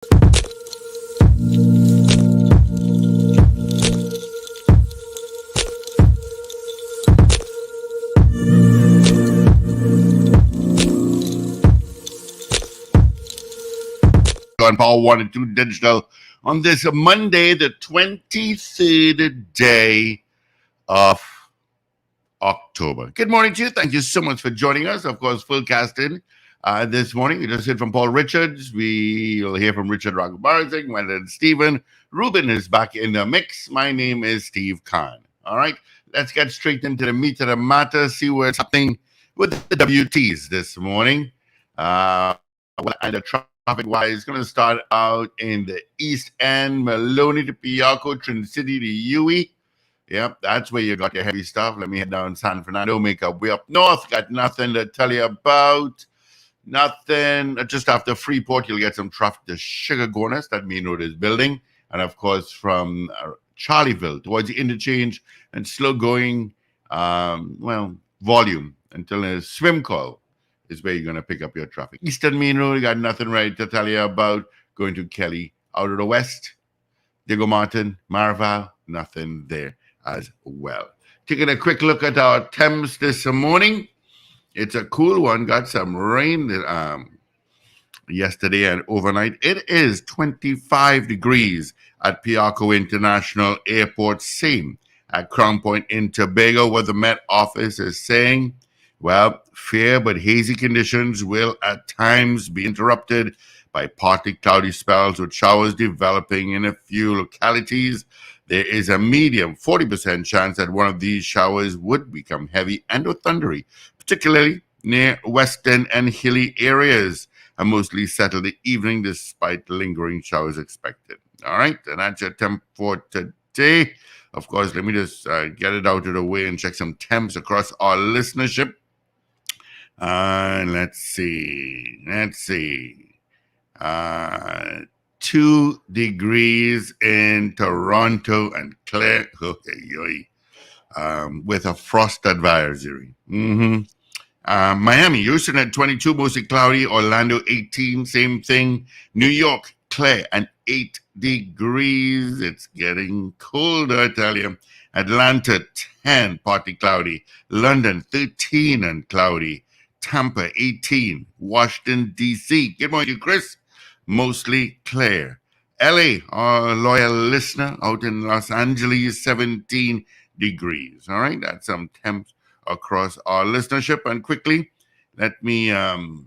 On Power 1 and 2 Digital on this Monday, the 23rd day of October. Good morning to you. Thank you so much for joining us. Of course, full casting this morning. You just heard from Paul Richards. We'll hear from Richard Raghubarzing, Wendell Stephen. Ruben is back in the mix. My name is Steve Khan. All right, let's get straight into the meat of the matter, see what's happening with the WTs this morning. And the traffic-wise, going to start out in the East End, Maloney to Piarco, Trinity City to Huey. Yep, that's where you got your heavy stuff. Let me head down San Fernando, make our way up north. Got nothing to tell you about. Nothing. Just after Freeport, you'll get some traffic to Sugar Gorness. That main road is building. And, of course, from Charlieville towards the interchange and slow going, volume until a swim call is where you're going to pick up your traffic. Eastern Main Road, you got nothing right to tell you about. Going to Kelly out of the west. Diego Martin, Marval, nothing there as well. Taking a quick look at our temps this morning. It's a cool one. Got some rain yesterday and overnight. It is 25 degrees at Piarco International Airport. Same at Crown Point in Tobago, where the Met Office is saying, well, fair but hazy conditions will at times be interrupted by partly cloudy spells with showers developing in a few localities. There is a medium 40% chance that one of these showers would become heavy and or thundery, particularly near western and hilly areas, and mostly settle the evening despite lingering showers expected. All right, and that's your temp for today. Of course, let me just get it out of the way and check some temps across our listenership. Let's see. 2 degrees in Toronto and Clare, with a frost advisory. Miami, Houston at 22, mostly cloudy. Orlando 18, same thing. New York, Clare, and 8 degrees. It's getting colder, I tell you. Atlanta 10, partly cloudy. London 13 and cloudy. Tampa 18. Washington, D.C. Good morning to you, Chris. Mostly clear. LA, our loyal listener, out in Los Angeles, 17 degrees. All right, that's some temps across our listenership. And quickly, let me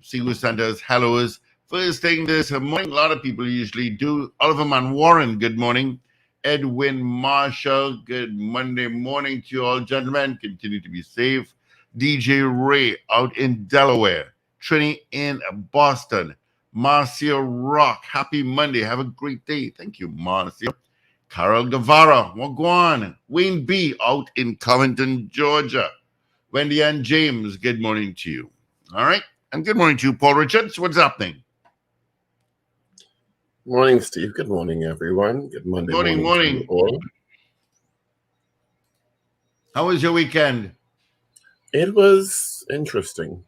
see who sent us hellos. First thing this morning, a lot of people usually do. Oliver Man Warren, good morning. Edwin Marshall, good Monday morning to you all, gentlemen. Continue to be safe. DJ Ray out in Delaware. Trini in Boston. Marcia Rock, happy Monday. Have a great day. Thank you, Marcia. Carol Guevara, Wagwan. Wayne B out in Covington, Georgia. Wendy Ann James, good morning to you. All right. And good morning to you, Paul Richards. What's happening? Morning, Steve. Good morning, everyone. Good Monday morning. To you all. How was your weekend? It was interesting.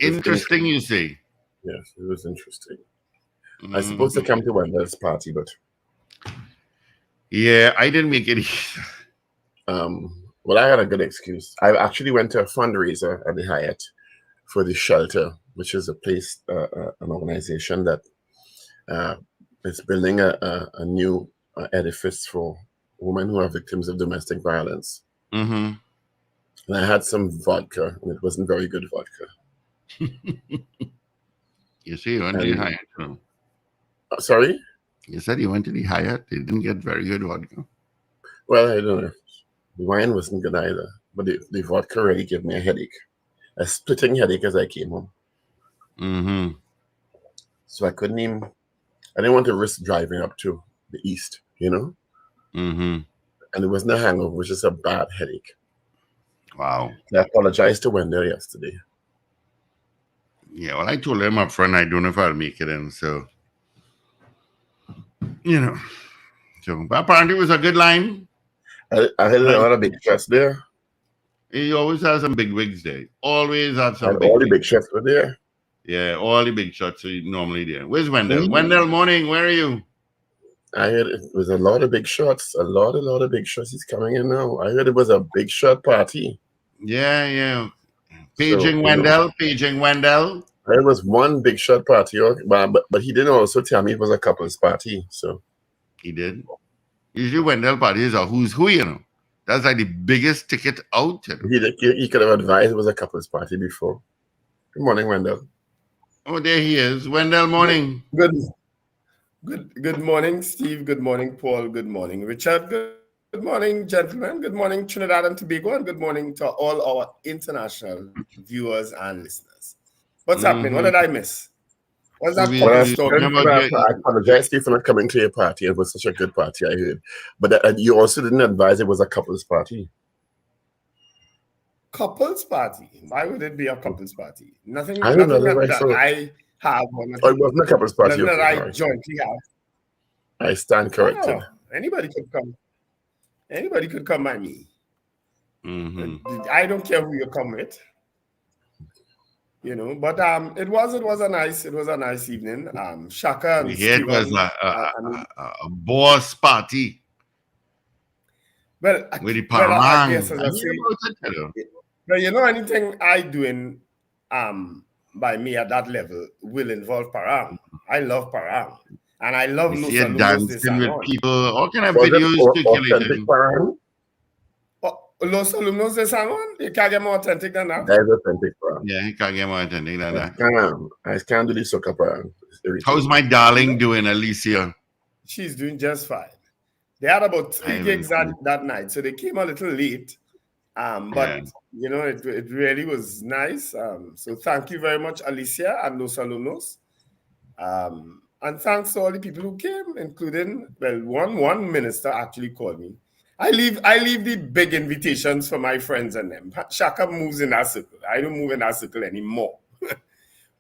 Interesting, you say? Yes, it was interesting. I supposed to come to Wendell's party, but yeah, I didn't make it either. Well, I had a good excuse. I actually went to a fundraiser at the Hyatt for the shelter, which is a place, an organization that is building a new edifice for women who are victims of domestic violence. And I had some vodka, and it wasn't very good vodka. You see, you went to the Hyatt. Sorry? You said you went to the Hyatt. You didn't get very good vodka. Well, I don't know. The wine wasn't good either, but the vodka really gave me a headache, a splitting headache as I came home. So I didn't want to risk driving up to the east, you know? And it wasn't a hangover, it was just a bad headache. Wow. I apologized to Wendell yesterday. Yeah, well, I told him up front I don't know if I'll make it in, so, you know. So, but apparently it was a good line. I had a lot of big chefs there. He always has some big wigs there. Always have some and big all the wigs. big chefs were there. Yeah, all the big shots are normally there. Where's Wendell? Mhm. Wendell, morning. Where are you? I heard it was a lot of big shots. A lot of big shots. He's coming in now. I heard it was a big shot party. Yeah. So, Paging Wendell. Paging Wendell. it was one big shot party, but he didn't also tell me it was a couple's party. So He did. Usually Wendell parties are who's who, you know. That's like the biggest ticket out. You know. he could have advised it was a couple's party before. Good morning, Wendell. Oh, there he is. Wendell, morning. Good morning, Steve. Good morning, Paul. Good morning, Richard. Good morning, gentlemen. Good morning, Trinidad and Tobago, and good morning to all our international viewers and listeners. What's happening? What did I miss? What's that We, couple Well, we story? talking about I your, apologize to you for not coming to your party. It was such a good party, I heard. But you also didn't advise it was a couple's party. Couples party. Why would it be a couples party? Nothing I don't know. that I have or Oh, it wasn't a couple's party. nothing that Okay, I all right. jointly have. I stand corrected. Oh, anybody could come. Anybody could come by me. I don't care who you come with. You know, but it was a nice evening. Shaka and we heard it was Steven, a boss party well, with the I parang. guess as I I hear say, about it, you know. well, you know, anything I doing by me at that level will involve parang. I love parang, and I love We no see you saludos de dancing with salon. people, all kind of Was it videos authentic circulating. parang? Los alumnos de salon, you can't get more authentic than that. That is authentic parang. Yeah, he can't get more authentic than that. I can't do the soccer parang. It's irritating. How's my darling doing, Alicia? She's doing just fine. They had about 3 gigs that night, so they came a little late. But you know, it really was nice. So thank you very much, Alicia and Los Alumnos. And thanks to all the people who came, including, well, one minister actually called me. I leave the big invitations for my friends and them. Shaka moves in that circle. I don't move in that circle anymore.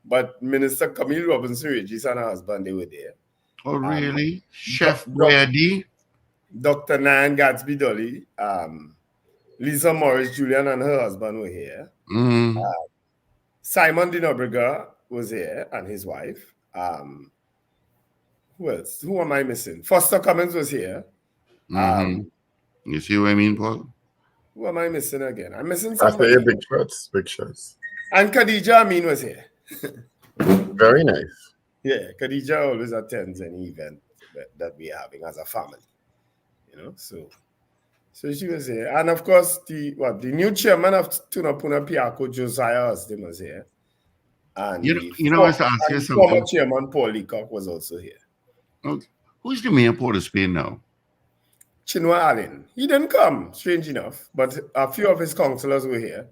But Minister Camille Robinson Regis and her husband, they were there. Oh, really? Chef Boyadi? Dr. Nan Gatsby Dolly, Lisa Morris Julian and her husband were here. Simon Dinobriga was here and his wife. Who else? Who am I missing? Foster Cummins was here. You see what I mean, Paul? Who am I missing again? I'm missing I somebody. say big shots. And Khadija Amin was here. Very nice. Yeah, Khadija always attends any event that we're having as a family. You know, so she was here. And of course, the new chairman of Tunapuna Piako, Josiah Austin, was here. And you know, I was asking you something. Former chairman Paul Leacock was also here. Okay. Who's the mayor of Port of Spain now? Chinua Allen. He didn't come, strange enough, but a few of his councillors were here.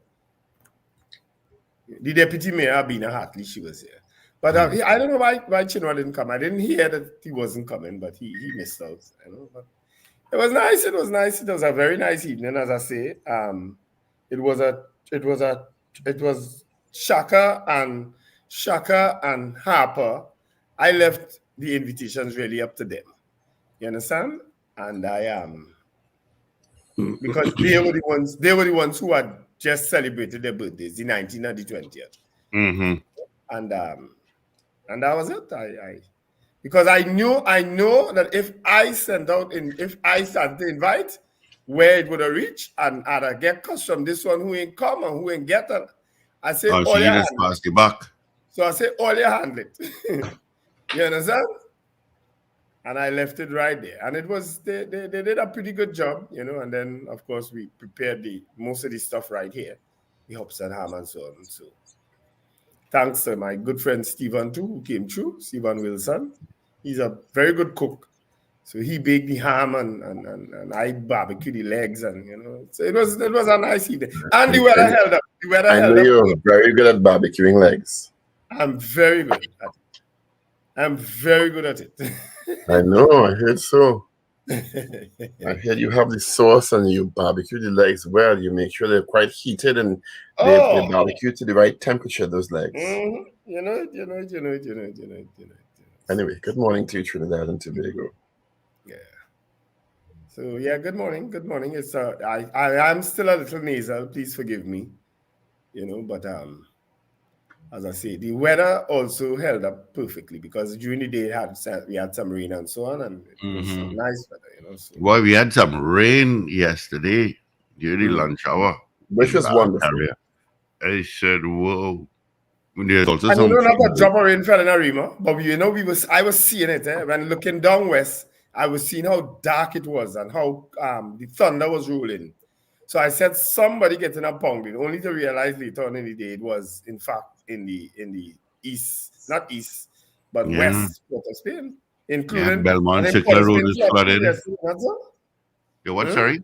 The deputy mayor, Bina Hartley, she was here. But I don't know why Chinua didn't come. I didn't hear that he wasn't coming, but he missed out. You know, but it was nice. It was nice. It was a very nice evening, as I say. It was Shaka and Harper. I left the invitations really up to them. You understand? And I am because they were the ones who had just celebrated their birthdays, the 19th and the 20th. And that was it. Because I know that if I sent the invite, where it would have reached, and I'd get cuts from this one who ain't come and who ain't get it. I say, so you just pass the buck. So I say, all you handle it. You understand? And I left it right there. And it was, they did a pretty good job, you know, and then, of course, we prepared most of the stuff right here, the hops and ham and so on. So thanks to my good friend Stephen, too, who came through, Stephen Wilson. He's a very good cook. So he baked the ham and I barbecued the legs, and, you know, so it was a nice evening. And the weather held up. I know you're very good at barbecuing legs. I'm very good at it. I know, I heard so. I heard you have the sauce and you barbecue the legs well. You make sure they're quite heated and they barbecue to the right temperature, those legs. You know. Anyway, good morning to you, Trinidad and Tobago. Yeah. So yeah, good morning. It's I'm still a little nasal. Please forgive me. You know, but as I say, the weather also held up perfectly because during the day we had some rain and so on, and it was some nice weather, you know. So Boy, we had some rain yesterday during the lunch hour which in was Bal wonderful. area. I said, whoa. There's also and you some know, not a trees. drop of rain fell in Arima, but I was seeing it when looking down west. I was seeing how dark it was and how the thunder was rolling. So I said, somebody getting a pounding, only to realize later on in the day it was in fact in the east, not east, but Yeah. west Port of Spain, Yeah. including Belmont and in Port Circular of Road Spain is flooded too flooded. yesterday, not so? Yo, what, sorry?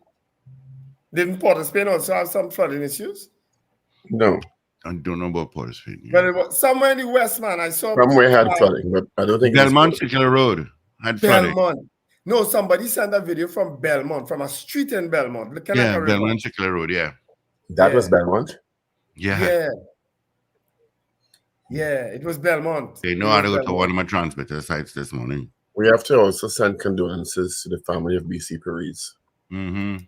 Didn't Port of Spain also have some flooding issues? No, I don't know about Port of Spain. Yeah. But it was somewhere in the west, man. I saw somewhere had flooding, but I don't think it was Belmont Circular Road had flooding. Belmont. No, somebody sent a video from Belmont, from a street in Belmont, looking like Yeah, a river. Belmont Circular Road, yeah. that was Belmont. Yeah. Yeah, it was Belmont. They It know how was to go to Belmont. one of my transmitter sites this morning. We have to also send condolences to the family of BC Paris, Mm-hmm.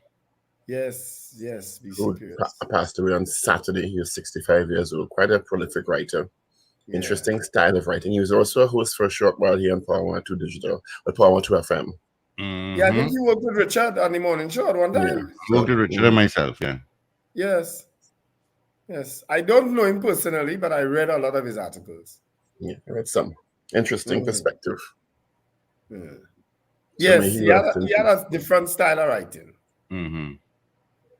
Yes, who BC Perez. passed away on Saturday. He was 65 years old, quite a prolific writer. Yeah. Interesting style of writing. He was also a host for a short while here on Power 102 Digital, or Power 102 FM. Yeah, I think he worked with Richard on the morning show at one time. Yeah. I worked with Richard and myself, yeah. Yes. I don't know him personally, but I read a lot of his articles. Yeah, I read some interesting perspective. Yeah. So Yes, he had a different style of writing. Mm-hmm.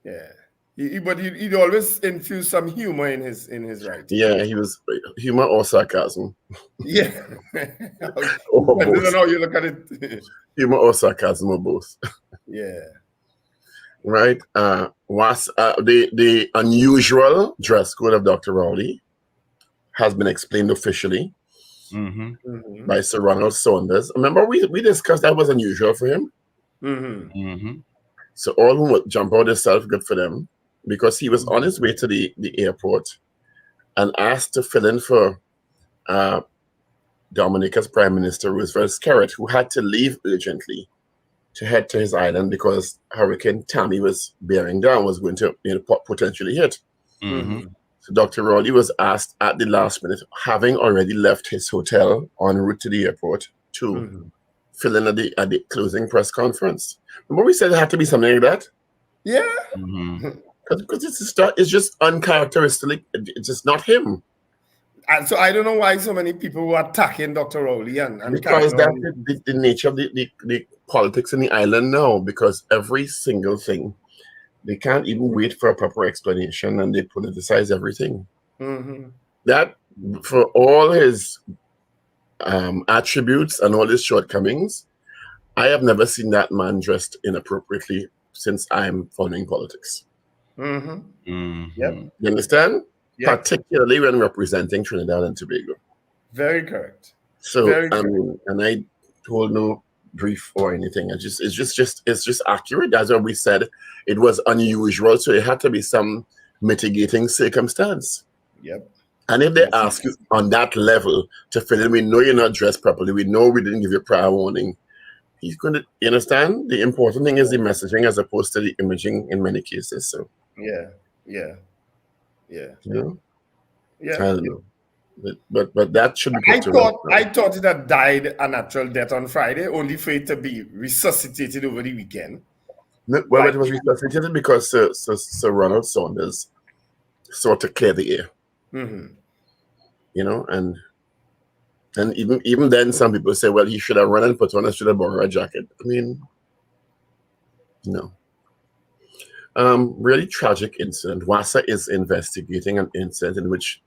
Yeah. But he'd always infuse some humor in his writing. Yeah, he was humor or sarcasm. Yeah. Or I don't both. know how you look at it. Humor or sarcasm or both. Yeah. Right. Was the unusual dress code of Dr. Rowley has been explained officially by Sir Ronald Saunders. Remember, we discussed that was unusual for him. So all who would jump out themselves, good for them, because he was on his way to the airport and asked to fill in for Dominica's Prime Minister Roosevelt Skerritt, who had to leave urgently to head to his island because Hurricane Tammy was bearing down, was going to potentially hit. So Dr. Rowley was asked at the last minute, having already left his hotel en route to the airport, to fill in at the closing press conference. Remember we said it had to be something like that? Yeah. Because it's just uncharacteristic. It's just not him. And so I don't know why so many people were attacking Dr. Rowley and because that's the nature of the politics in the island now, because every single thing, they can't even wait for a proper explanation and they politicize everything. That, for all his attributes and all his shortcomings, I have never seen that man dressed inappropriately since I'm following politics. Yep. You understand? Yep. Particularly when representing Trinidad and Tobago. Very correct. So and I told no brief or anything. It's just accurate. That's what we said. It was unusual, so it had to be some mitigating circumstance. Yep. And if they ask you on that level to fill in, we know you're not dressed properly. We know we didn't give you prior warning. He's going to, you understand? The important thing is the messaging as opposed to the imaging in many cases. So yeah. You know? Yeah. I don't know. But that should be I thought it had died a natural death on Friday, only for it to be resuscitated over the weekend. No, well, it was resuscitated because Sir Ronald Saunders sought to clear the air. You know, and even then, some people say, well, he should have run and put on should have borrowed a jacket. I mean, no. Really tragic incident. WASA is investigating an incident in which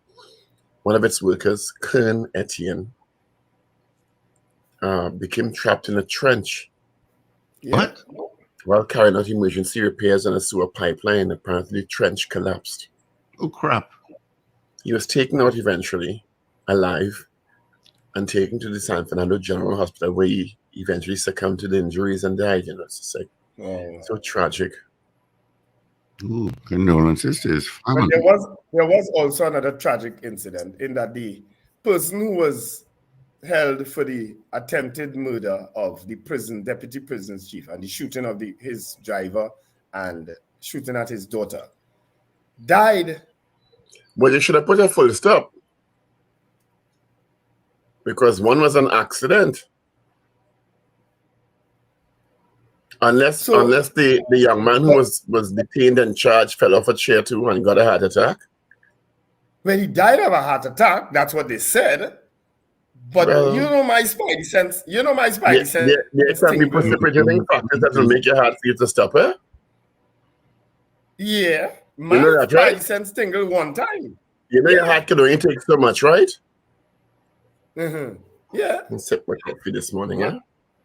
one of its workers, Kern Etienne, became trapped in a trench. What? While carrying out emergency repairs on a sewer pipeline, apparently the trench collapsed. Oh, crap. He was taken out eventually, alive, and taken to the San Fernando General Hospital, where he eventually succumbed to the injuries and died. You know, it's just like so tragic. Ooh, condolences to his family. But there was also another tragic incident in that the person who was held for the attempted murder of the deputy prison chief and the shooting of his driver and shooting at his daughter died. Well, you should have put a full stop. because one was an accident. Unless the young man who was detained and charged fell off a chair too and got a heart attack. When he died of a heart attack, that's what they said. But you know my spidey sense. You know my spidey sense. There can be precipitating factors that will make your heart feel to stop, eh? Yeah. My spidey sense tingle one time. You know your heart can only take so much, right? Mm-hmm. Yeah. I'll sip my coffee this morning, yeah?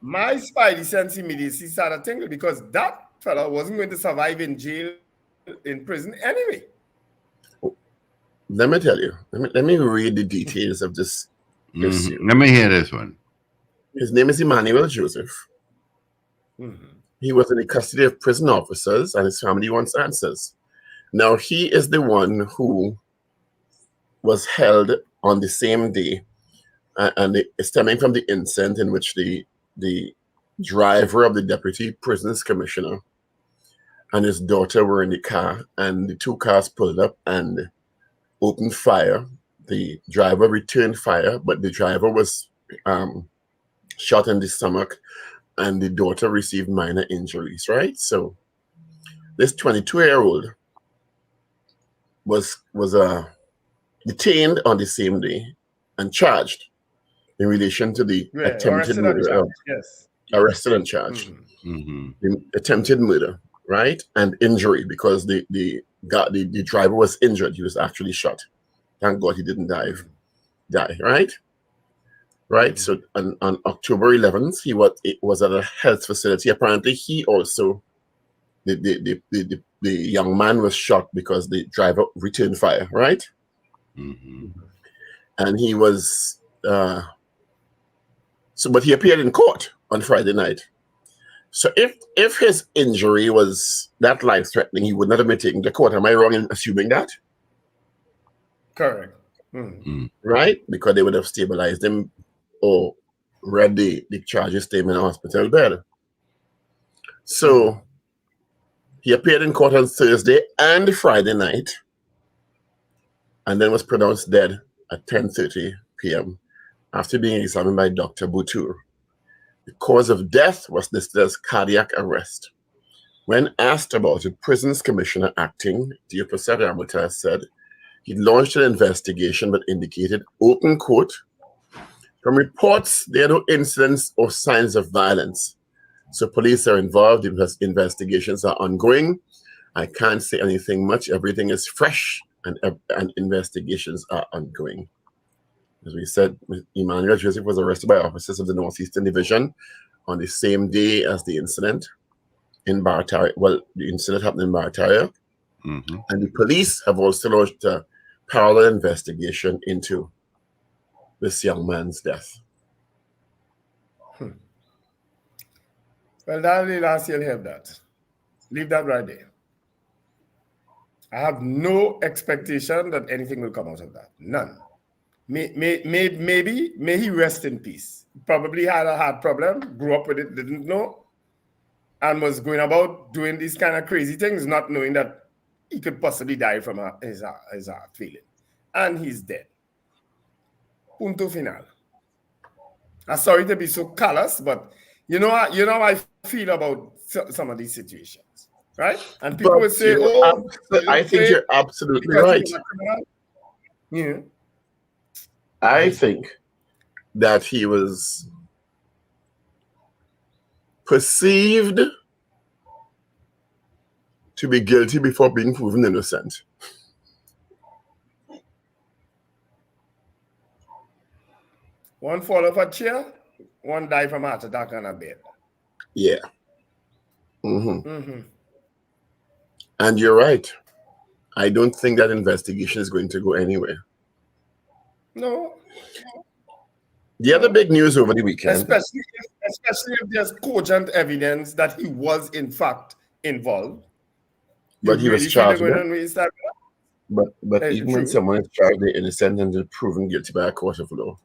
My spidey sense immediately started tingle because that fella wasn't going to survive in jail, in prison anyway. Let me tell you. Let me read the details of this. Let me hear this one. His name is Emmanuel Joseph. He was in the custody of prison officers, and his family wants answers. Now, he is the one who was held on the same day, and it's stemming from the incident in which the driver of the deputy prisons commissioner and his daughter were in the car, and the two cars pulled up and opened fire. The driver returned fire, but the driver was shot in the stomach, and the daughter received minor injuries, right? So this 22-year-old was detained on the same day and charged in relation to the attempted murder. Arrested and charged. Attempted murder, right? And injury, because the driver was injured. He was actually shot. Thank God he didn't die, right? Right. So on October 11th, he was at a health facility. Apparently, he also the young man was shot because the driver returned fire, right? And he was but he appeared in court on Friday night. So if his injury was that life-threatening, he would not have been taken to court. Am I wrong in assuming that? Correct. Right? Because they would have stabilized him or read the charges statement in a hospital bed. So he appeared in court on Thursday and Friday night, and then was pronounced dead at 10:30 p.m. after being examined by Dr. Boutour. The cause of death was listed as cardiac arrest. When asked about it, Prisons Commissioner acting, Diopasat Amata, said he launched an investigation but indicated, open quote, from reports there are no incidents or signs of violence. So police are involved, investigations are ongoing. I can't say anything much. Everything is fresh and investigations are ongoing. As we said, Emmanuel Joseph was arrested by officers of the Northeastern Division on the same day as the incident in Barataria. Well, the incident happened in Barataria. And the police have also launched a parallel investigation into this young man's death. Well, darling, last you'll have that. Leave that right there. I have no expectation that anything will come out of that. None. Maybe he rest in peace. Probably had a heart problem, grew up with it, didn't know, and was going about doing these kind of crazy things, not knowing that he could possibly die from his heart failing. And he's dead. Punto final. I'm sorry to be so callous, but you know how I feel about some of these situations, right? And people would say, I think you're absolutely right. Yeah. I think that he was perceived to be guilty before being proven innocent. One fall off a chair, one die from heart attack on a bed. Yeah. And you're right. I don't think that investigation is going to go anywhere. No. The other big news over the weekend, especially if there's cogent evidence that he was in fact involved. But he was charged. But even when someone is charged, they're innocent and they're proven guilty by a court of law.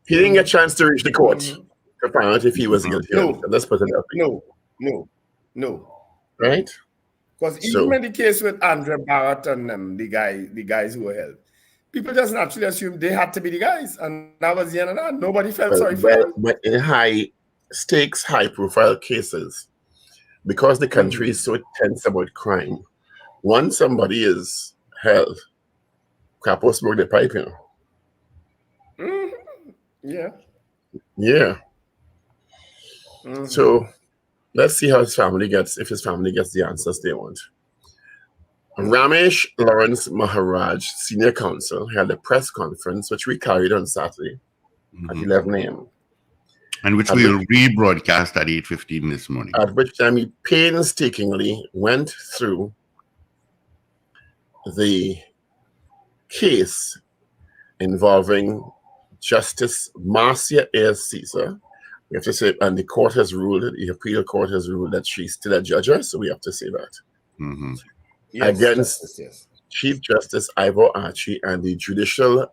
He didn't get a chance to reach the court to find out if he was guilty. No. Let's put it that way. No. Right? Because even in the case with Andre Barrett and the guys who were held, people just naturally assumed they had to be the guys, and that was the end of that. Nobody felt sorry for them. But in high stakes, high profile cases, because the country is so tense about crime, once somebody is held, Capo smoke the pipe, you know. Yeah. Yeah. So let's see how his family gets, if his family gets the answers they want. Ramesh Lawrence Maharaj, Senior Counsel, held a press conference, which we carried on Saturday at 11 a.m. And which we will rebroadcast at 8:15 this morning. At which time he painstakingly went through the case involving Justice Marcia Ayres Caesar. We have to say, and the court has ruled, the appeal court has ruled that she's still a judge, so we have to say that. Yes, against Chief Justice Ivor Archie and the Judicial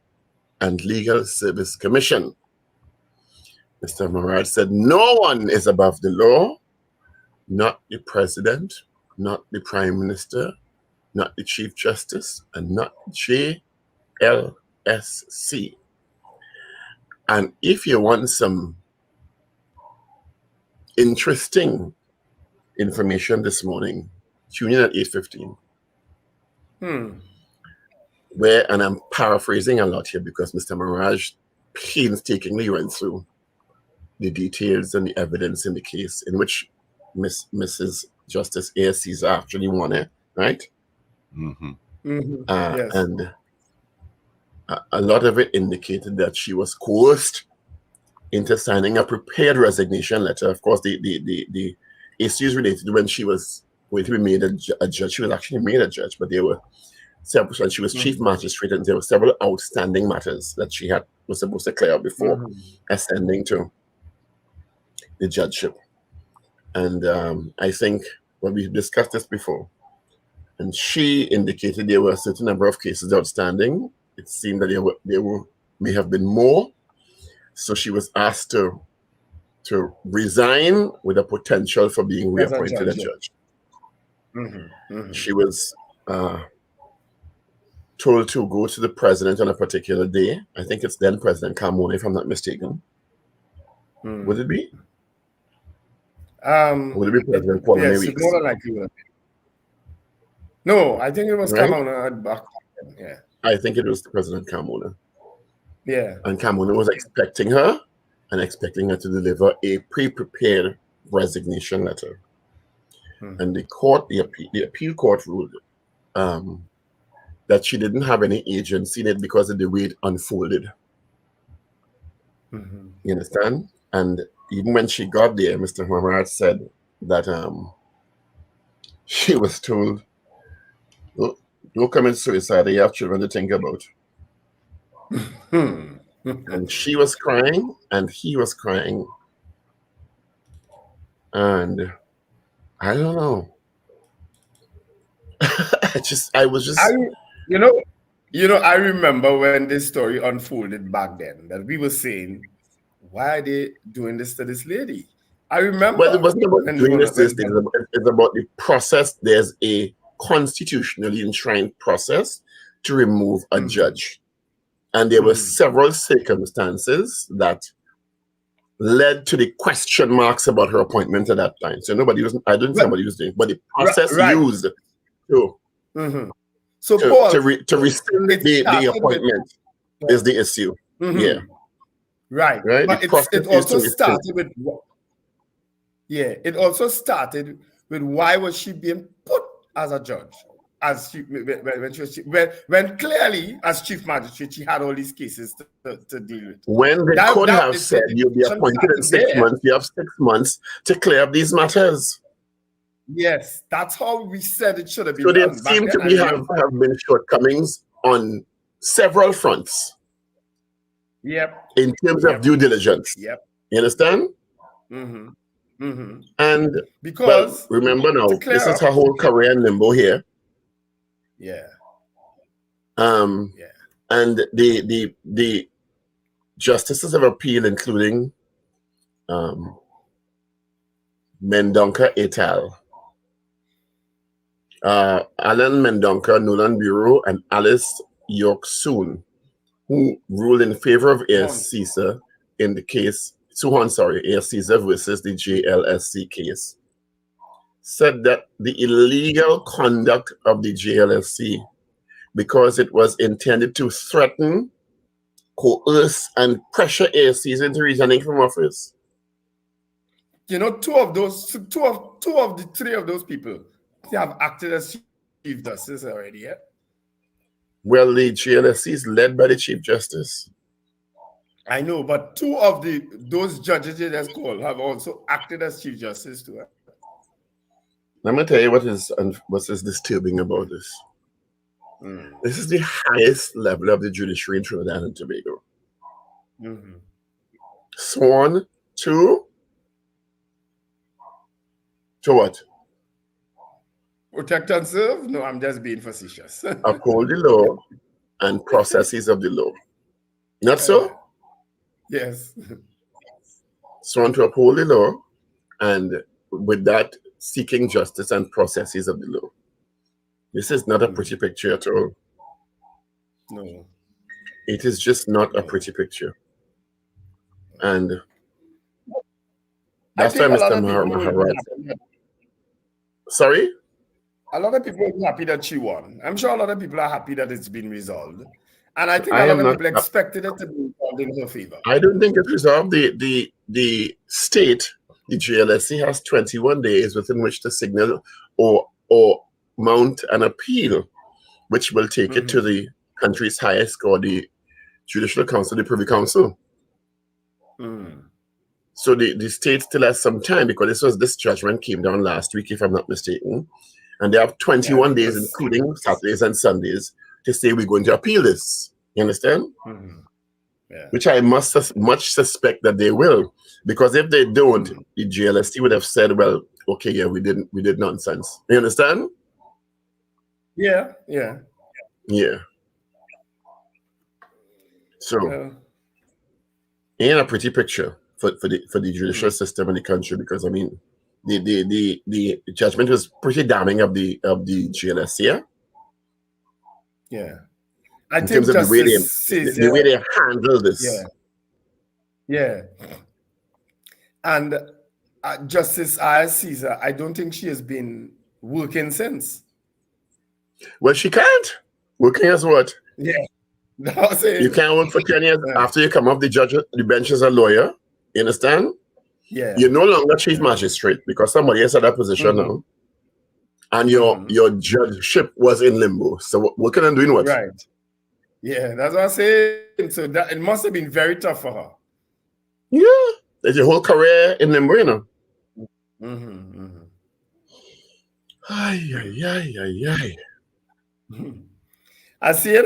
and Legal Service Commission. Mr. Maharaj said, no one is above the law, not the president, not the prime minister, not the chief justice, and not JLSC. And if you want some interesting information this morning, tune in at 8:15. Where, and I'm paraphrasing a lot here because Mr. Maharaj painstakingly went through the details and the evidence in the case in which Mrs. Justice Ayres Caesar actually won it, right? Yes. And a lot of it indicated that she was coerced into signing a prepared resignation letter. Of course, the issues related to when she was going to be made a judge. She was actually made a judge, but there were several, and she was chief magistrate, and there were several outstanding matters that she was supposed to clear up before ascending to the judgeship. And I think when we discussed this before, and she indicated there were a certain number of cases outstanding. It seemed that there may have been more. So she was asked to resign with a potential for being reappointed a judge. She was told to go to the president on a particular day. I think it's then President Carmona, if I'm not mistaken. Would it be? Would it be President Paul? Yes, it's more than likely would be. No, I think it was Carmona back then. Yeah. I think it was President Carmona. Yeah. And Carmona was expecting her to deliver a pre-prepared resignation letter. And the appeal court ruled that she didn't have any agency in it because of the way it unfolded. You understand? And even when she got there, Mr. Maharaj said that she was told, don't commit suicide, you have children to think about. And she was crying, and he was crying. And I don't know. I remember when this story unfolded back then that we were saying, why are they doing this to this lady? I remember. But it wasn't about doing this. It's about the process. There's a constitutionally enshrined process to remove a judge. And there were several circumstances that led to the question marks about her appointment at that time. So I don't think somebody was doing it, but the process used to Paul, to rescind the appointment is the issue. Yeah. Right. But it also started with why was she being put as a judge? When clearly as chief magistrate she had all these cases to deal with. When they could have said you'll be appointed in 6 months, you have 6 months to clear up these matters. Yes, that's how we said it should have been. So there seem to have been shortcomings on several fronts. Yep. In terms of due diligence. Yep. You understand? And because remember now, this is her whole career in limbo here. Yeah. And the justices of appeal, including Mendonca et al., Alan Mendonca, Nolan Bureau, and Alice York Soon, who ruled in favor of Air Caesar in the case, Air Caesar versus the JLSC case, said that the illegal conduct of the JLSC, because it was intended to threaten, coerce, and pressure Air Caesar into resigning from office. You know, two of the three of those people have acted as Chief Justice already, yeah? Well, the JLSC is led by the Chief Justice. I know, but two of those judges that's called have also acted as Chief Justice too. Let me tell you what is disturbing about this. This is the highest level of the judiciary in Trinidad and Tobago. Sworn to what? Protect and serve? No, I'm just being facetious. Uphold the law and processes of the law. Not so? Yes. Sworn to uphold the law, and with that, seeking justice and processes of the law. This is not a pretty picture at all. No. It is just not a pretty picture. And that's why Mr. Maharaj. Sorry? A lot of people are happy that she won. I'm sure a lot of people are happy that it's been resolved. And I think a lot of people expected it to be resolved in her favor. I don't think it's resolved. The state, the JLSC, has 21 days within which to signal or mount an appeal, which will take it to the country's highest court, the Judicial Council, the Privy Council. So the state still has some time, because this judgment came down last week, if I'm not mistaken. And they have 21 days, including Saturdays and Sundays, to say we're going to appeal this. You understand? Yeah. Which I much suspect that they will, because if they don't, the JLST would have said, "Well, okay, yeah, we did nonsense." You understand? Yeah. So, ain't a pretty picture for the judicial system in the country, because I mean, the judgment was pretty damning of the JLST. Yeah. Yeah. In terms of the way they handle this. Yeah. And Justice I.S. Caesar, I don't think she has been working since. Well, she can't. Working as what? Yeah. You can't work for 10 years after you come off the bench as a lawyer. You understand? Yeah. You're no longer chief magistrate, because somebody else had that position now. And your judgeship was in limbo. So working and doing what? Right. Yeah, that's what I'm saying. So that it must have been very tough for her. Yeah. There's your whole career in limbo, you know. Ay. I see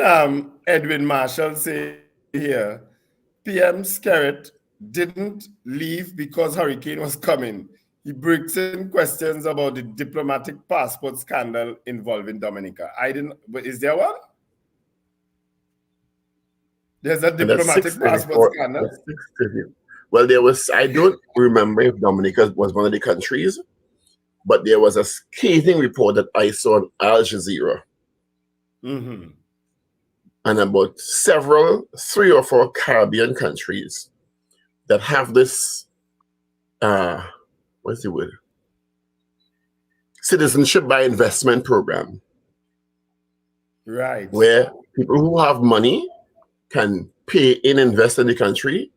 Edwin Marshall say here, PM Skerritt didn't leave because hurricane was coming. He breaks in questions about the diplomatic passport scandal involving Dominica. But is there one? There's a diplomatic passport scandal. Well, I don't remember if Dominica was one of the countries, but there was a scathing report that I saw on Al Jazeera. And about 3 or 4 Caribbean countries that have this, what's the word? Citizenship by investment program. Right. Where people who have money can invest in the country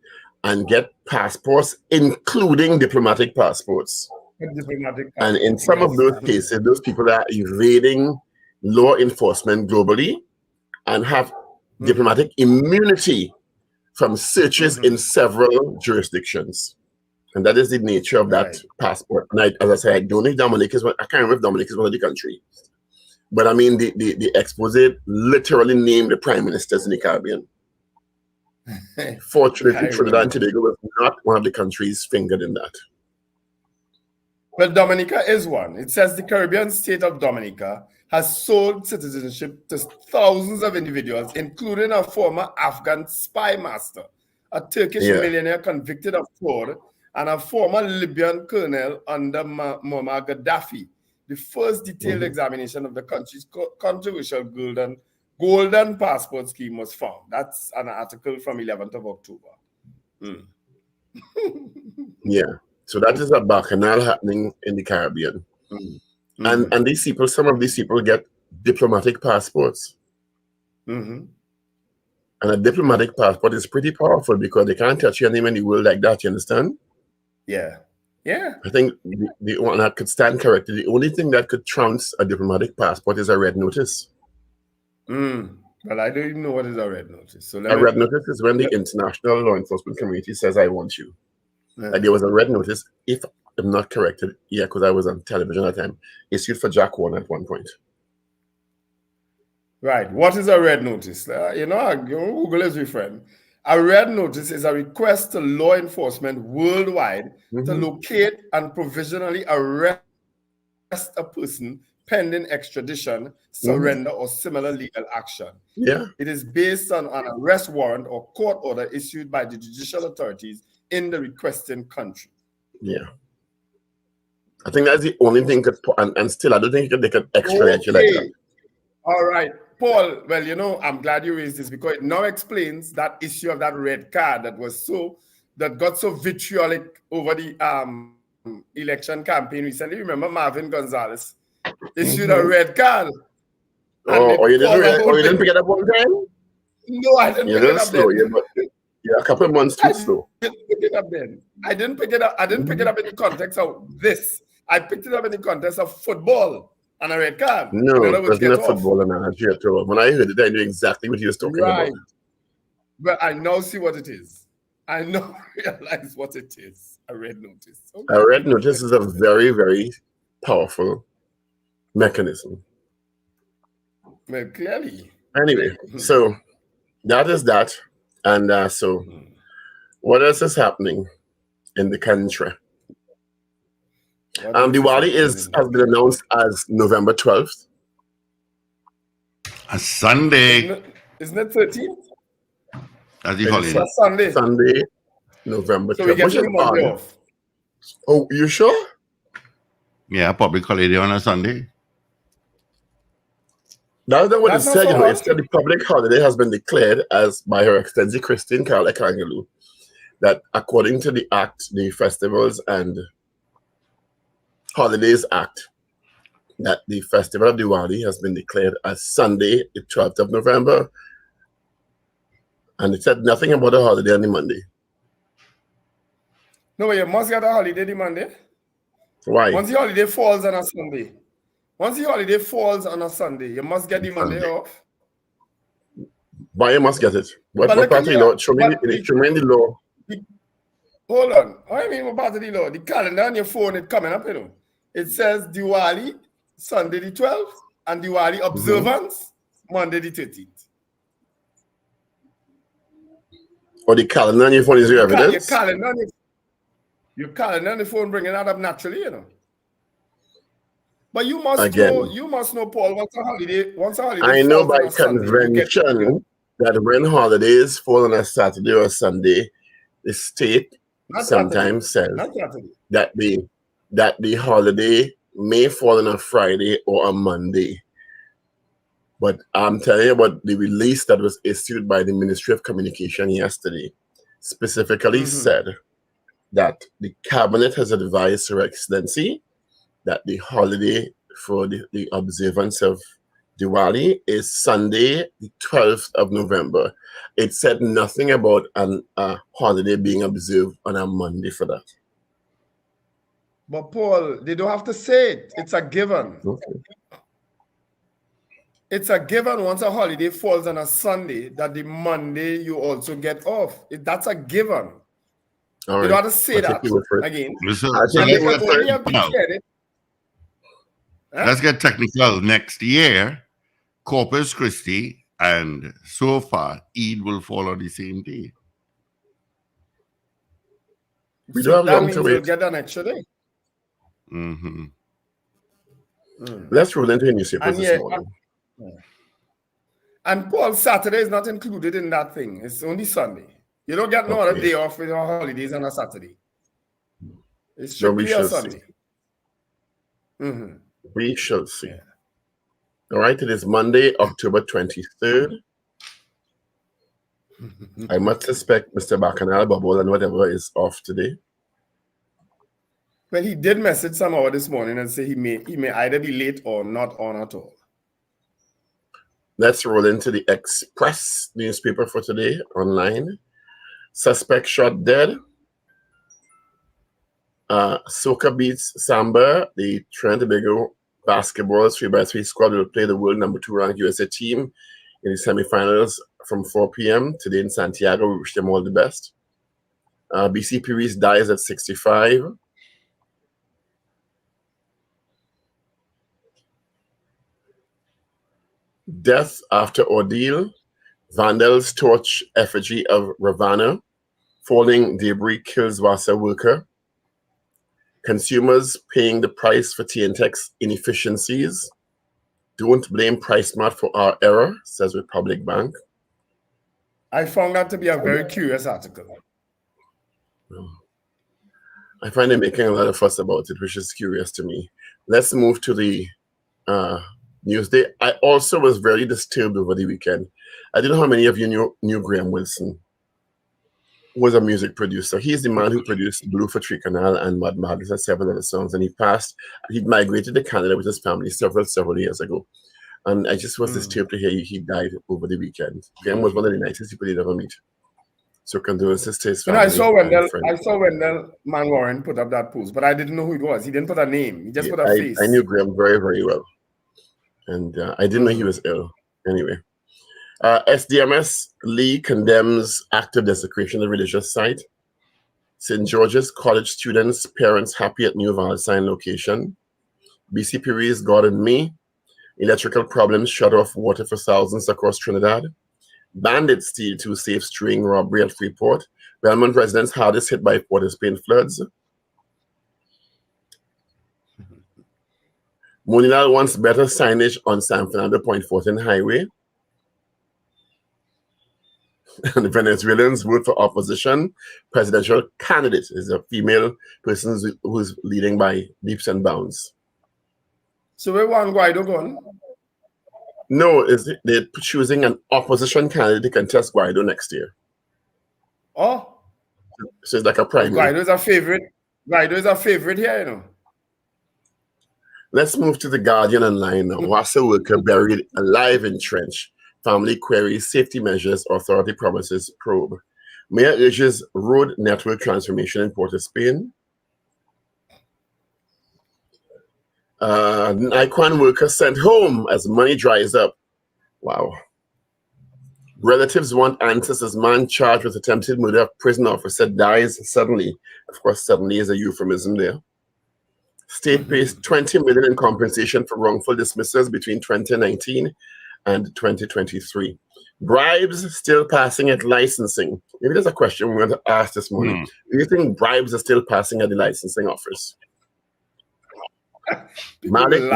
and get passports, including diplomatic passports. And in some of those cases, those people are evading law enforcement globally and have diplomatic immunity from searches in several jurisdictions. And that is the nature of that passport. And as I said, I don't think Dominica is one. I can't remember if Dominica is one of the countries. But I mean, the expose literally named the prime ministers in the Caribbean. Fortunately, Trinidad and Tobago was not one of the countries fingered in that. Well, Dominica is one. It says the Caribbean state of Dominica has sold citizenship to thousands of individuals, including a former Afghan spy master, a Turkish millionaire convicted of fraud, and a former Libyan colonel under Muammar Gaddafi. The first detailed examination of the country's controversial golden passport scheme was found. That's an article from 11th of October. Yeah. So that is a bacchanal happening in the Caribbean. And these people, some of these people get diplomatic passports. And a diplomatic passport is pretty powerful because they can't touch your name in the world like that, you understand? Yeah. Yeah. I think the one that could stand corrected, the only thing that could trounce a diplomatic passport is a red notice. Well, I don't even know what is a red notice. So a red notice is when the international law enforcement community says, I want you. Like there was a red notice, if I'm not corrected, because I was on television at the time, issued for Jack Warren at one point. Right. What is a red notice? Google is your friend. A red notice is a request to law enforcement worldwide to locate and provisionally arrest a person pending extradition, surrender, or similar legal action. Yeah. It is based on an arrest warrant or court order issued by the judicial authorities in the requesting country. Yeah. I think that's the only thing and still I don't think they could extradite you like that. All right. Paul, well, I'm glad you raised this because it now explains that issue of that red card that got so vitriolic over the election campaign recently. Remember Marvin Gonzalez issued a red card. You didn't pick it up one time? No, I didn't pick it up then. Yeah, a couple of months too slow. I didn't pick it up then. I didn't pick it up. I didn't pick it up in the context of this. I picked it up in the context of football and a red card. No, it wasn't a football analogy at all. When I heard it, I knew exactly what he was talking about. But I now see what it is. I now realize what it is. A red notice. Okay. A red notice is a very, very powerful mechanism. Well, clearly. Anyway, so that is that. And so what else is happening in the country? Diwali has been announced as November 12th. A Sunday. Isn't it 13th? As the holiday. Sunday. Sunday, November 12th. So we get the Monday off. Oh, you sure? Yeah, public holiday on a Sunday. That's not what it said. It said the public holiday has been declared as by Her Excellency Christine Carla Kangaloo, that according to the Act, the Festivals and Holidays Act, that the Festival of Diwali has been declared as Sunday, the 12th of November. And it said nothing about a holiday on the Monday. No, but you must get a holiday the Monday. Why? Once the holiday falls on a Sunday. You must get the Monday off. Why you must get it? What part of the law? Show me the law. Hold on. What do you mean what part of the law? The calendar on your phone is coming up, It says Diwali, Sunday the 12th, and Diwali observance, Monday the 13th. Or the calendar on your phone is your evidence? Your calendar on your phone bringing that up naturally, But you must know, Paul, once a holiday I know by convention that when holidays fall on a Saturday or Sunday, the state sometimes says that the holiday may fall on a Friday or a Monday. But I'm telling you about the release that was issued by the Ministry of Communication yesterday, specifically said that the Cabinet has advised Her Excellency that the holiday for the observance of Diwali is Sunday, the 12th of November. It said nothing about a holiday being observed on a Monday for that. But Paul, they don't have to say it. It's a given. Okay. It's a given once a holiday falls on a Sunday that the Monday you also get off. That's a given. All right. You don't have to say that again. Let's get technical. Next year, Corpus Christi, and so far, Eid will fall on the same day. We don't have long to wait. We'll get an extra day. Let's roll into newspapers this morning. And Paul, Saturday is not included in that thing. It's only Sunday. You don't get no other day off with your holidays on a Saturday. It's strictly a Sunday. We shall see. All right, it is Monday, October 23rd. I must suspect Mr. Bacchanal, Bubble, and whatever is off today. Well, he did message somehow this morning and say he may either be late or not on at all. Let's roll into the Express newspaper for today online. Suspect shot dead. Soca beats Samba. The Trinidad and Tobago basketball 3x3 squad will play the world number 2 ranked USA team in the semifinals from 4 p.m. today in Santiago. We wish them all the best. BC Pires dies at 65. Death after ordeal. Vandals torch effigy of Ravana. Falling debris kills Wasa worker. Consumers paying the price for TNTEC's inefficiencies. Don't blame PriceSmart for our error, says Republic Bank. I found that to be a very curious article. I find them making a lot of fuss about it, which is curious to me. Let's move to the Newsday. I also was very disturbed over the weekend. I don't know how many of you knew Graham Wilson was a music producer. He's the man who produced Blue for Tree Canal and Mud Madness and several other songs. And he migrated to Canada with his family several years ago. And I just was disturbed to hear he died over the weekend. Graham was one of the nicest people you'd ever meet. So condolences to his family. I saw Wendell Manwaring put up that post, but I didn't know who it was. He didn't put a name. He just put a face. I knew Graham very, very well. And I didn't know he was ill. Anyway. SDMS Lee condemns active desecration of religious site. St. George's College students, parents happy at new Valentine location. BC Pires, God and Me. Electrical problems shut off water for thousands across Trinidad. Bandits steal 2 safes during robbery at Freeport. Belmont residents hardest hit by Port of Spain floods. Moninal wants better signage on San Fernando Point 14 Highway. And the Venezuelans vote for opposition presidential candidate is a female person who's leading by leaps and bounds. So where one Guaido gone? No, they're choosing an opposition candidate to contest Guaido next year. Oh. So it's like a primary. Guaido is a favorite. Guaido is a favorite here, you know. Let's move to the Guardian online now. Wasa worker buried alive in trench. Family queries safety measures, authority promises probe. Mayor urges road network transformation in Port of Spain. Icon worker sent home as money dries up. Wow. Relatives want answers as man charged with attempted murder of prison officer dies suddenly. Of course, suddenly is a euphemism there. State pays $20 million in compensation for wrongful dismissals between 2019 and 2023. Bribes still passing at licensing. Maybe there's a question we're going to ask this morning. Do you think bribes are still passing at the licensing office? Malik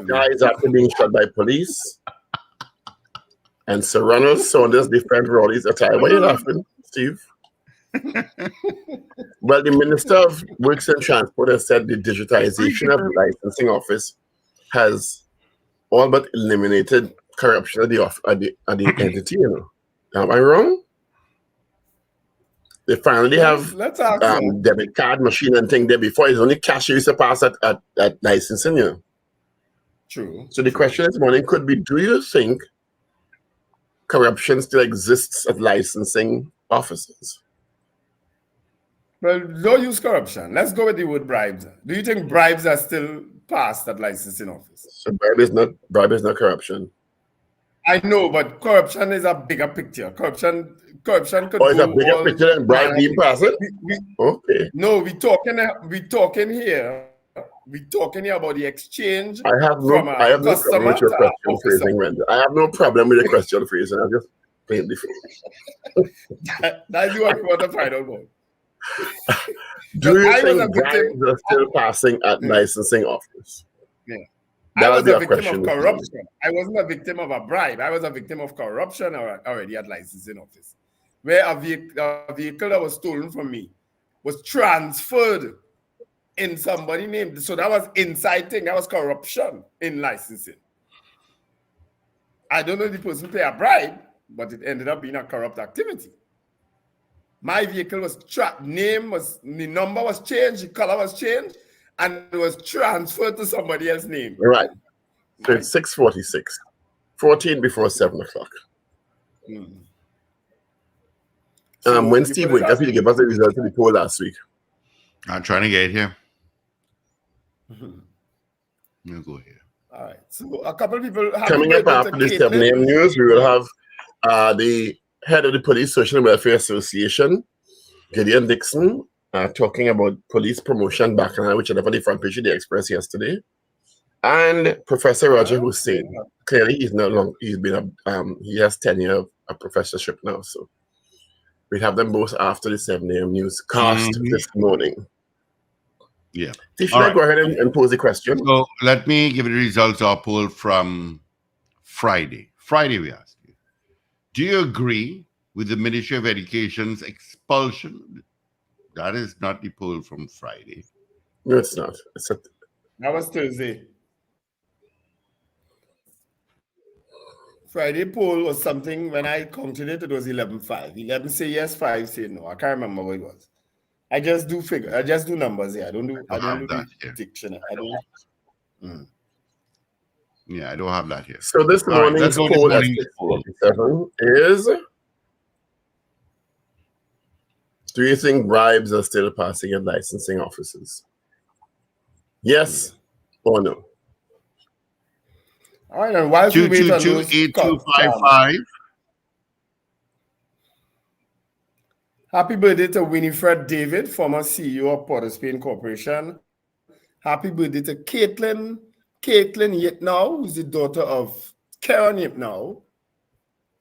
dies after being shot by police. And Serrano Saunders defend Rowley's attire. Why are you laughing, Steve? Well, the Minister of Works and Transport has said the digitization of the licensing office has all but eliminated corruption at the entity. You know, am I wrong? They finally have debit card machine and thing there. Before it's only cash you used to pass at licensing. You know? True. So the question this morning could be: do you think corruption still exists at licensing offices? Well, don't use corruption. Let's go with the word bribes. Do you think bribes are still passed at licensing office? So bribe is not corruption. I know, but corruption is a bigger picture. Corruption could it's a bigger picture than bribe being passed? Okay. No, we talking here about the exchange. I have no problem with your question phrasing, Renda. I have no problem with the question phrasing. I'm just playing different. That's what you want to find out about. Do you think bribes are still passing at licensing office? Yeah. I was a victim of corruption. I wasn't a victim of a bribe. I was a victim of corruption already at licensing office, where a vehicle that was stolen from me was transferred in somebody's name. So that was inciting. That was corruption in licensing. I don't know if the person paid a bribe, but it ended up being a corrupt activity. My vehicle was the number was changed, the color was changed, and it was transferred to somebody else's name. Right. So it's 6:46, 14 before 7 o'clock. So when Steve wake up, he give us the results of the poll last week. I'm trying to get here. You go here. All right. So a couple of people coming up after the 7 a.m. news, we will have the head of the Police Social Welfare Association, Gideon Dixon, talking about police promotion bacchanal, which I left on the front page of the Express yesterday, and Professor Roger Hussein. Clearly, he has tenure of professorship now, so we have them both after the 7 a.m. news cast this morning. Yeah. Should I go ahead and pose the question? So let me give you the results of our poll from Friday. Friday, we asked you, do you agree with the Ministry of Education's expulsion? That is not the poll from Friday. No, it's not. That was Thursday. Friday poll was something, when I counted it, it was 11-5. 11 say yes, 5 say no. I can't remember what it was. I just do numbers here. I don't do the dictionary. Yeah, I don't have that here. So this morning's poll at 6:47 is: do you think bribes are still passing at licensing offices? Yes or no? All right, and while we wait on those 8255. Happy birthday to Winifred David, former CEO of Port of Spain Corporation. Happy birthday to Caitlin Yipnow, who's the daughter of Karen Yipnow.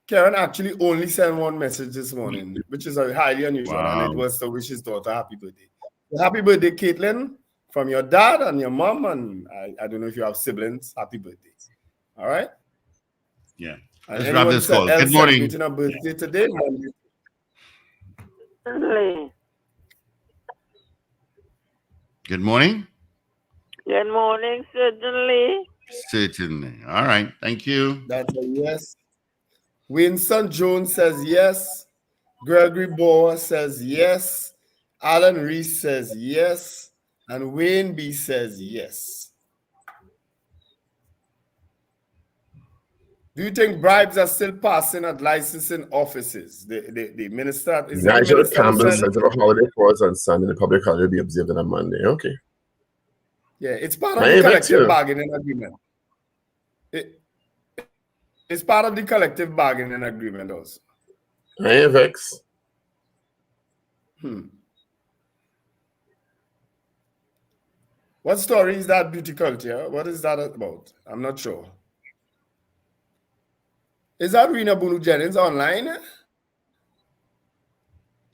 Karen actually only sent one message this morning, which is highly unusual, and it was to wish his daughter happy birthday. So happy birthday, Caitlin, from your dad and your mom, and I don't know if you have siblings. Happy birthday. All right? Yeah. And let's wrap this call. Good morning. Celebrating a birthday today, Good morning. Good morning, certainly. Certainly. All right. Thank you. That's a yes. Winston Jones says yes. Gregory Bower says yes. Alan Reese says yes. And Wayne B says yes. Do you think bribes are still passing at licensing offices? The minister is Nigel Campbell says that a holiday falls on Sunday, the public holiday will be observed on Monday. Okay. Yeah, it's part of the collective bargaining agreement. It's part of the collective bargaining agreement also. IFX. What story is that, Beauty Culture? What is that about? I'm not sure. Is that Rena Bunu Jennings online?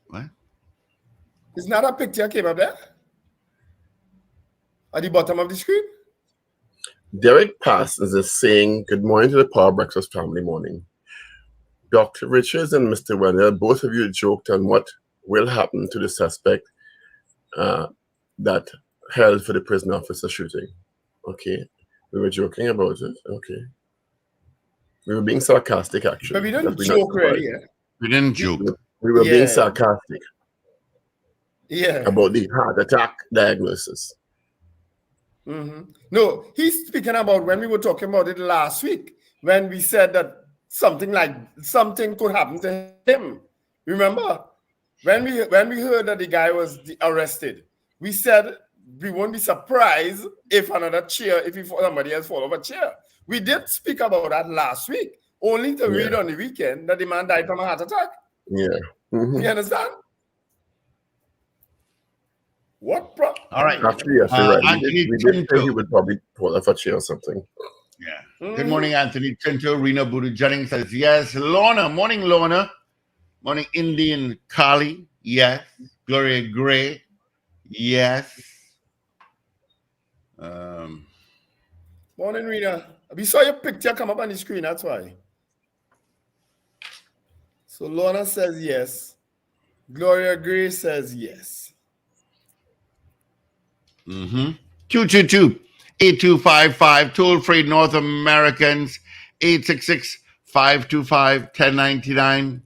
What? Is not a picture came up there? At the bottom of the screen? Derek Parsons is saying, good morning to the Power Breakfast family morning. Dr. Richards and Mr. Wendell, both of you joked on what will happen to the suspect that held for the prison officer shooting. Okay. We were joking about it. Okay. We were being sarcastic, actually. But we didn't joke, really. Yeah? We didn't joke. We were being sarcastic. Yeah. About the heart attack diagnosis. No, he's speaking about when we were talking about it last week, when we said that something could happen to him. Remember? When we heard that the guy was arrested, we said we won't be surprised if somebody else fall off a chair. We did speak about that last week, only to read on the weekend that the man died from a heart attack. Yeah. You understand? What All right. Actually, yes, you're right. We did say he would probably fall off a chair or something. Yeah. Good morning, Anthony Tinto. Rena Budu Jennings says yes. Lorna. Morning, Lorna. Morning, Indian Kali. Yes. Gloria Gray. Yes. Morning, Rena. We saw your picture come up on the screen, that's why. So Lorna says yes. Gloria Gray says yes. 222-8255, toll-free North Americans, 525-1099.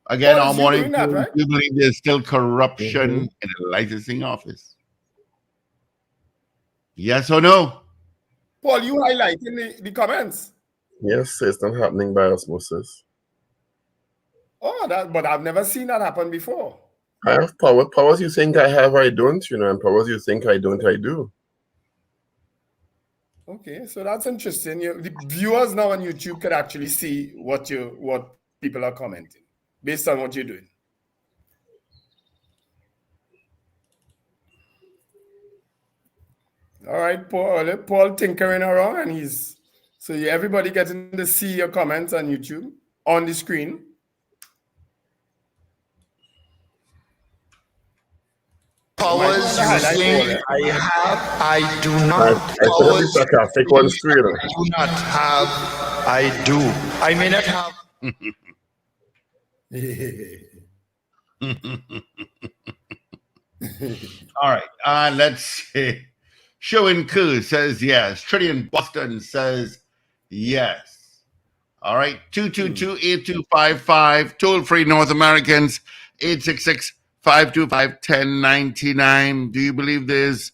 Again, Paul, all is you morning. doing that, right? Do you believe there's still corruption Mhm. in the licensing office? Yes or no? Paul, you highlighting the comments. Yes, it's not happening by osmosis. Oh, but I've never seen that happen before. I have power. Powers you think I have, I don't, and powers you think I don't, I do. Okay, so that's interesting. The viewers now on YouTube can actually see what people are commenting based on what you're doing. All right, Paul tinkering around, and everybody getting to see your comments on YouTube on the screen. Powers you think I have, I do not. I put up the sarcastic ones too, I do not have, I do. I may not have. All right. Let's see. Show and Koo says yes. Trillion Boston says yes. All right. 222-8255. Toll free North Americans. 866-525-1099. Do you believe there's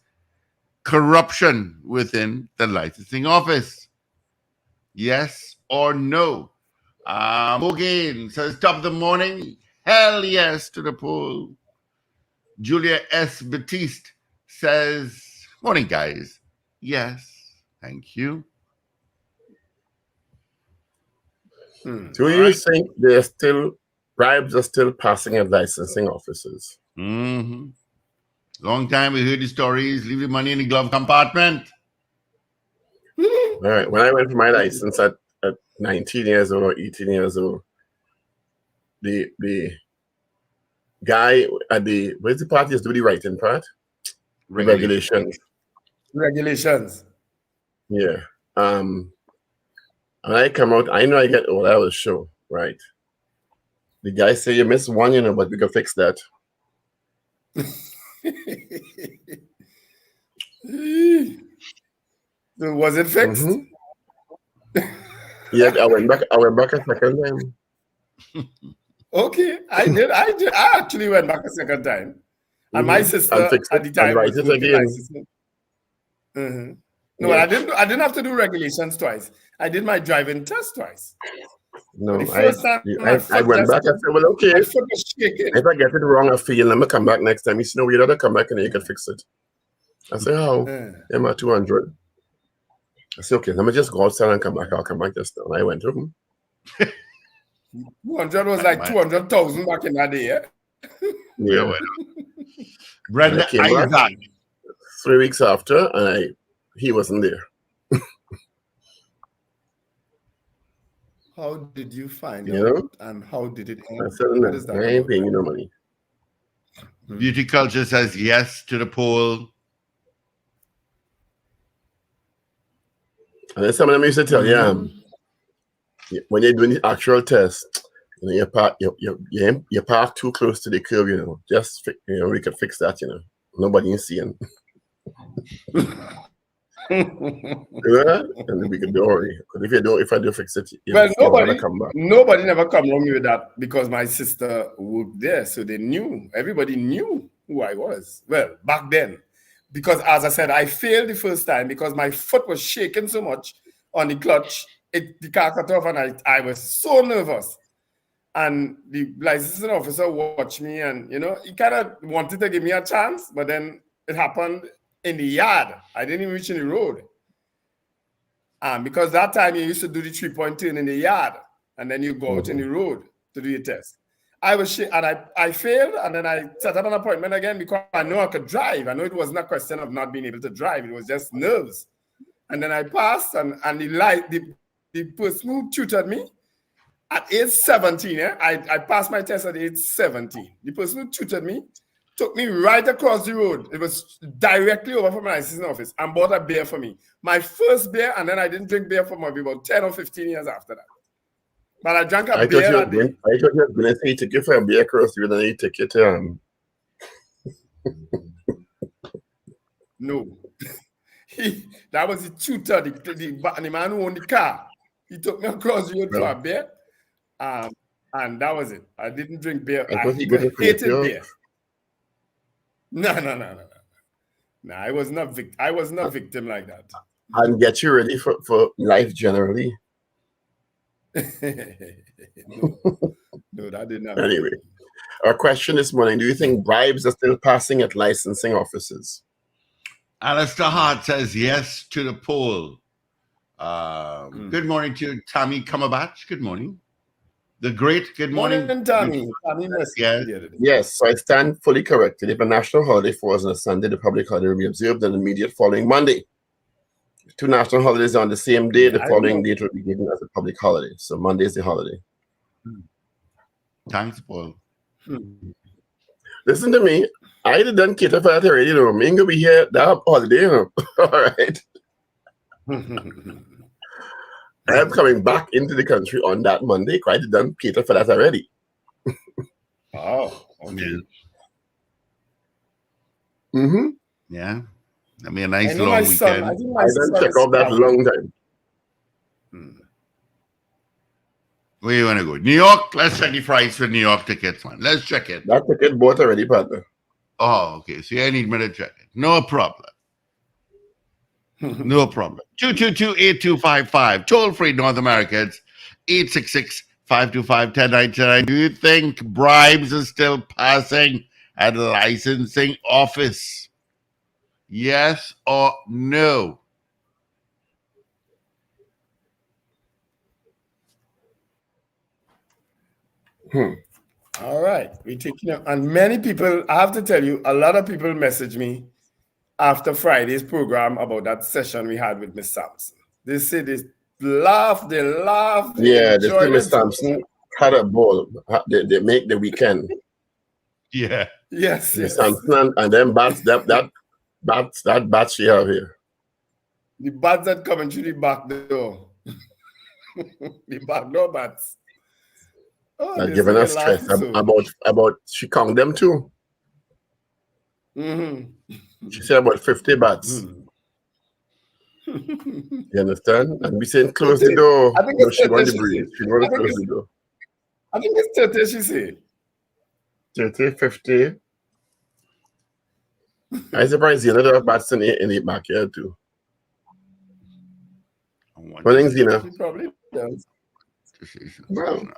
corruption within the licensing office? Yes or no? Morgan says top of the morning. Hell yes to the poll. Julia S. Batiste says, morning, guys. Yes, thank you. Do you think there's still bribes are still passing at licensing offices? Mm-hmm. Long time we heard the stories. Leave the money in the glove compartment. All right. When I went for my license at 19 years old or 18 years old, the guy at where's the part is do the writing part? Regulations. Yeah. When I come out, I know I get old. I will show, right? The guy say you missed one, but we can fix that. So was it fixed? Mm-hmm. Yeah, I went back a second time. Okay, I did. I actually went back a second time, and my sister at the time was working licensing. No, Yeah. I didn't have to do regulations twice. I did my driving test twice. No, the first time I went back. I said, well, okay. My foot was shaking. If I get it wrong, I feel. Let me come back next time. You know, you gotta come back and you can fix it. I say, how? Yeah, my 200. I say, okay, let me just go outside and come back. I'll come back just now. And I went home. 200 was like 200,000 back in that day. Yeah. Brenda Isaac. 3 weeks after, and he wasn't there. How did you find out? And how did it end? I said, no, I ain't paying you no money. Beauty Culture says yes to the poll. And then some of them used to tell you, when you're doing the actual test, you park too close to the curb, just we could fix that, nobody is seeing. And we could do it. Because if I do fix it, well, nobody come back. Nobody never come wrong with that because my sister worked there, so they knew. Everybody knew who I was. Well, back then, because as I said, I failed the first time because my foot was shaking so much on the clutch. The car cut off, and I was so nervous. And the licensing officer watched me, and he kind of wanted to give me a chance, but then it happened in the yard. I didn't even reach in the road. Because that time you used to do the 3-point turn in the yard, and then you go out in the road to do your test. I failed, and then I set up an appointment again because I know I could drive. I know it wasn't a question of not being able to drive. It was just nerves. And then I passed, and the person who tutored me at age 17, I passed my test at age 17. The person who tutored me took me right across the road. It was directly over from my licensing office and bought a beer for me. My first beer, and then I didn't drink beer for maybe about 10 or 15 years after that. But I drank a beer that day. I thought you were going to say he took you for a beer across the road and he took you to No. That was the tutor, the man who owned the car. He took me across the road for Well, a beer. And that was it. I didn't drink beer. I I thought he got a hated beer. No. I was not victim like that. And get you ready for life generally. No, that did not. Anyway, our question this morning: do you think bribes are still passing at licensing offices? Alistair Hart says yes to the poll. Good morning to Tommy Cumberbatch. Good morning. The great good morning. Tommy. Yes. Yes, so I stand fully corrected. If a national holiday falls on a Sunday, the public holiday will be observed on the immediate following Monday. If 2 national holidays on the same day, the following date will be given as a public holiday. So Monday is the holiday. Thanks, Paul. Listen to me. I didn't cater for that already, you know. Me ain't gonna be here that holiday, you know. All right. I am coming back into the country on that Monday. I didn't cater for that already. Oh, okay. Mm-hmm. Yeah. I mean, a nice I know long my weekend. son. I think my didn't son check is off that traveling. long time. Where you want to go? New York? Let's check the price for New York tickets, man. Let's check it. That ticket bought already, partner. Oh, okay. So you need me to check it. No problem. No problem. 222-8255. Toll free North America. It's 866-525-1099. Do you think bribes are still passing at a licensing office? Yes or no? All right. We're taking it. And many people, I have to tell you, a lot of people message me after Friday's program about that session we had with Miss Sampson. They say they laughed. Yeah, this enjoyed Miss it. Sampson had a ball. They make the weekend. Yeah. Yes. Miss Sampson and then bats that bat she have here. The bats that coming through the back door. The back door bats. Oh, They're giving us stress about she count them too. Mm-hmm. She said about 50 bats. You understand? And we saying close the door. I think no, it's she want 30, to breathe. She want to close the door. I think it's 30, she said. 30, 50. I'm surprised you know bats in the backyard too. What things, you know? She probably does. Well,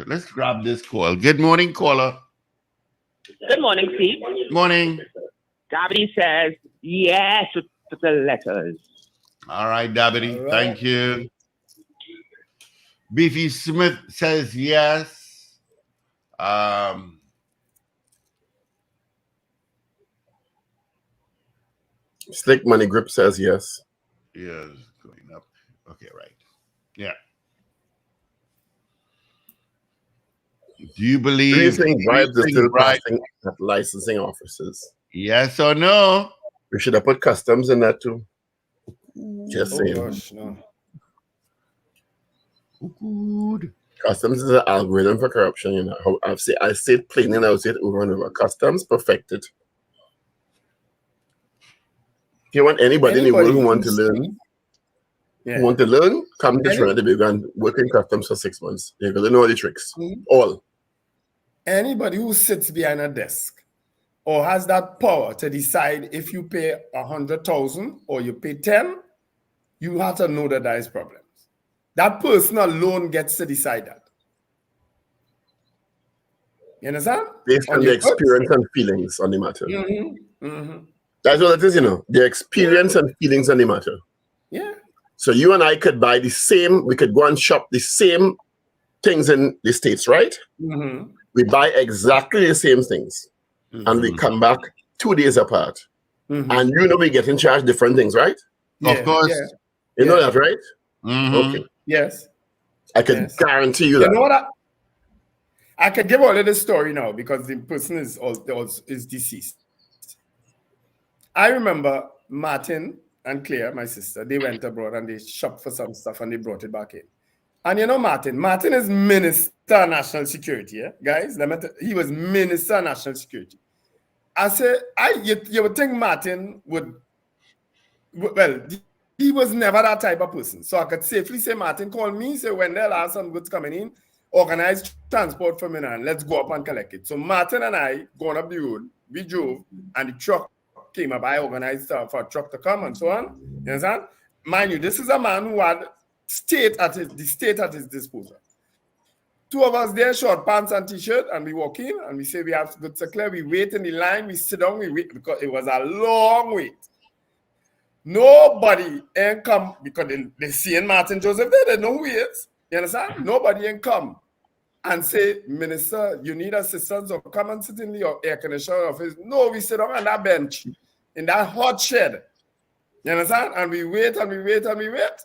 Let's grab this call. Good morning, caller. Good morning, Steve. Morning. Gabby says yes with the letters. All right, Dabity. All right. Thank you. Beefy Smith says yes. Slick Money Grip says yes. Yes, going up. Okay, right. Yeah. Do you believe? Do you think bribes are still passing at licensing offices? Yes or no? We should have put customs in that too. Just saying. Gosh, no. Good. Customs is an algorithm for corruption, you know. I say it plain and I'll say it over and over. Customs perfected. If you want anybody in the world who want to learn, come to Trinidad Tobago and work in customs for 6 months. You're going to know all the tricks. All. Anybody who sits behind a desk or has that power to decide if you pay 100,000 or you pay 10, you have to know that there is problems. That person alone gets to decide that. You understand? Based on the experience and feelings on the matter. Mm-hmm. That's what it is, you know. The experience and feelings on the matter. Yeah. So you and I could buy we could go and shop the same things in the States, right? Mm-hmm. We buy exactly the same things. Mm-hmm. And we come back 2 days apart. Mm-hmm. And you know we get in charge different things, right? Yeah, of course. Yeah. You know that, right? Mm-hmm. Okay. Yes. I can guarantee you that. You know what? I can give all of the story now because the person is deceased. I remember Martin and Claire, my sister, they went abroad and they shopped for some stuff and they brought it back in. And you know Martin is Minister of National Security, yeah? Guys, he was Minister of National Security. I said, you would think Martin would, well, He was never that type of person. So I could safely say, Martin called me, say, Wendell has some goods coming in, organize transport for me and let's go up and collect it. So Martin and I going up the road, we drove, and the truck came up. I organized for a truck to come and so on. You understand? Mind you, this is a man who had the state at his disposal. Two of us there, short pants and t-shirt, and we walk in and we say we have goods to clear. We wait in the line, we sit down, we wait because it was a long wait. Nobody ain't come because they see Martin Joseph there, they know who he is. You understand? Nobody ain't come and say, Minister, you need assistance or come and sit in your air conditioner office. No, we sit on that bench in that hot shed. You understand? And we wait and we wait and we wait.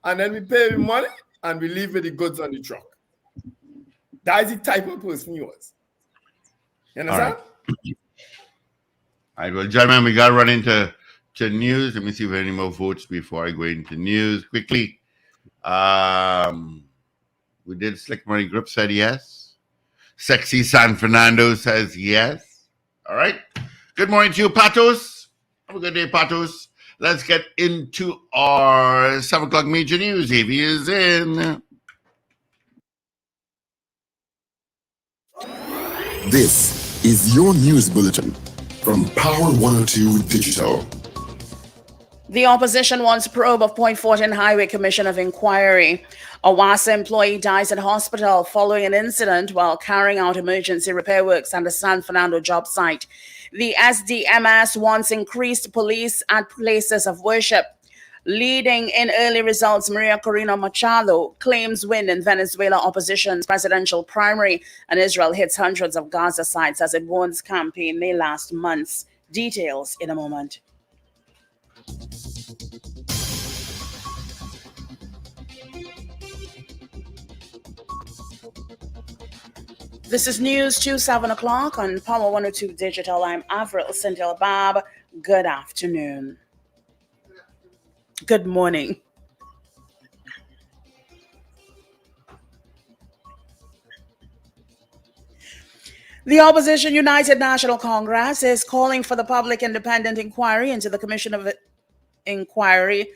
And then we pay him money and we leave with the goods on the truck. That is the type of person he was. You understand? All right, well, gentlemen, we got to run into news. Let me see if there are any more votes before I go into news quickly. We did Slick Money Group said yes. Sexy San Fernando says yes. All right. Good morning to you, Patos. Have a good day, Patos. Let's get into our 7 o'clock major news. Evie is in. This is your news bulletin from Power 102 Digital. The opposition wants probe of Point Fortin Highway Commission of Inquiry. A WASA employee dies at hospital following an incident while carrying out emergency repair works at the San Fernando job site. The SDMS wants increased police at places of worship. Leading in early results, Maria Corina Machado claims win in Venezuela opposition's presidential primary, and Israel hits hundreds of Gaza sites as it warns campaign may last months. Details in a moment. This is News 7 o'clock on Power 102 Digital. I'm Avril Sintel-Bab. Good afternoon. Good morning. The Opposition United National Congress is calling for the public independent inquiry into the Commission of Inquiry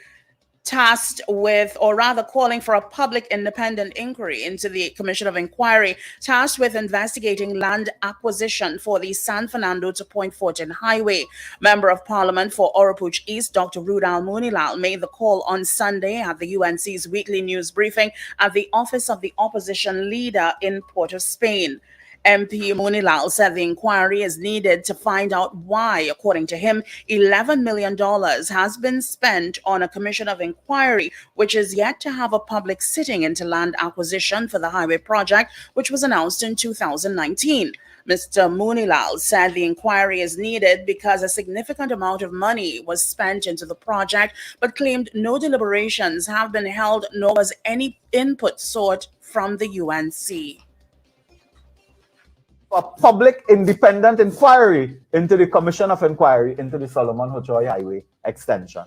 tasked with, or rather calling for a public independent inquiry into the Commission of Inquiry tasked with investigating land acquisition for the San Fernando to Point Fortin Highway. Member of Parliament for Oropouche East, Dr. Rudal Moonilal, made the call on Sunday at the UNC's weekly news briefing at the office of the opposition leader in Port of Spain. MP Moonilal said the inquiry is needed to find out why, according to him, $11 million has been spent on a commission of inquiry, which is yet to have a public sitting into land acquisition for the highway project, which was announced in 2019. Mr. Moonilal said the inquiry is needed because a significant amount of money was spent into the project, but claimed no deliberations have been held, nor was any input sought from the UNC. A public independent inquiry into the Commission of Inquiry into the Solomon Hochoy Highway extension.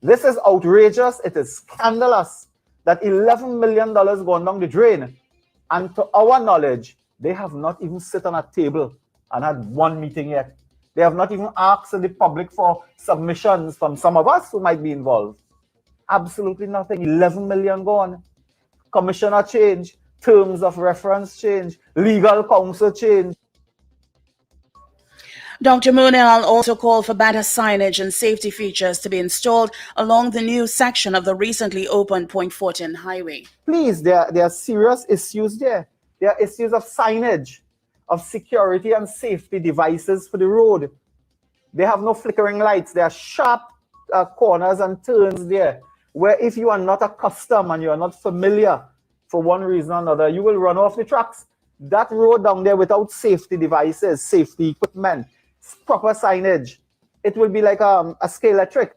This is outrageous. It is scandalous that $11 million gone down the drain. And to our knowledge, they have not even sit on a table and had one meeting yet. They have not even asked the public for submissions from some of us who might be involved. Absolutely nothing. 11 million gone. Commissioner change. Terms of reference change, legal counsel change. Dr. Moonilal also called for better signage and safety features to be installed along the new section of the recently opened Point Fortin Highway. Please, there are serious issues there. There are issues of signage, of security and safety devices for the road. They have no flickering lights. There are sharp corners and turns there, where if you are not accustomed and you are not familiar for one reason or another, you will run off the tracks. That road down there without safety devices, safety equipment, proper signage, it will be like a scale electric.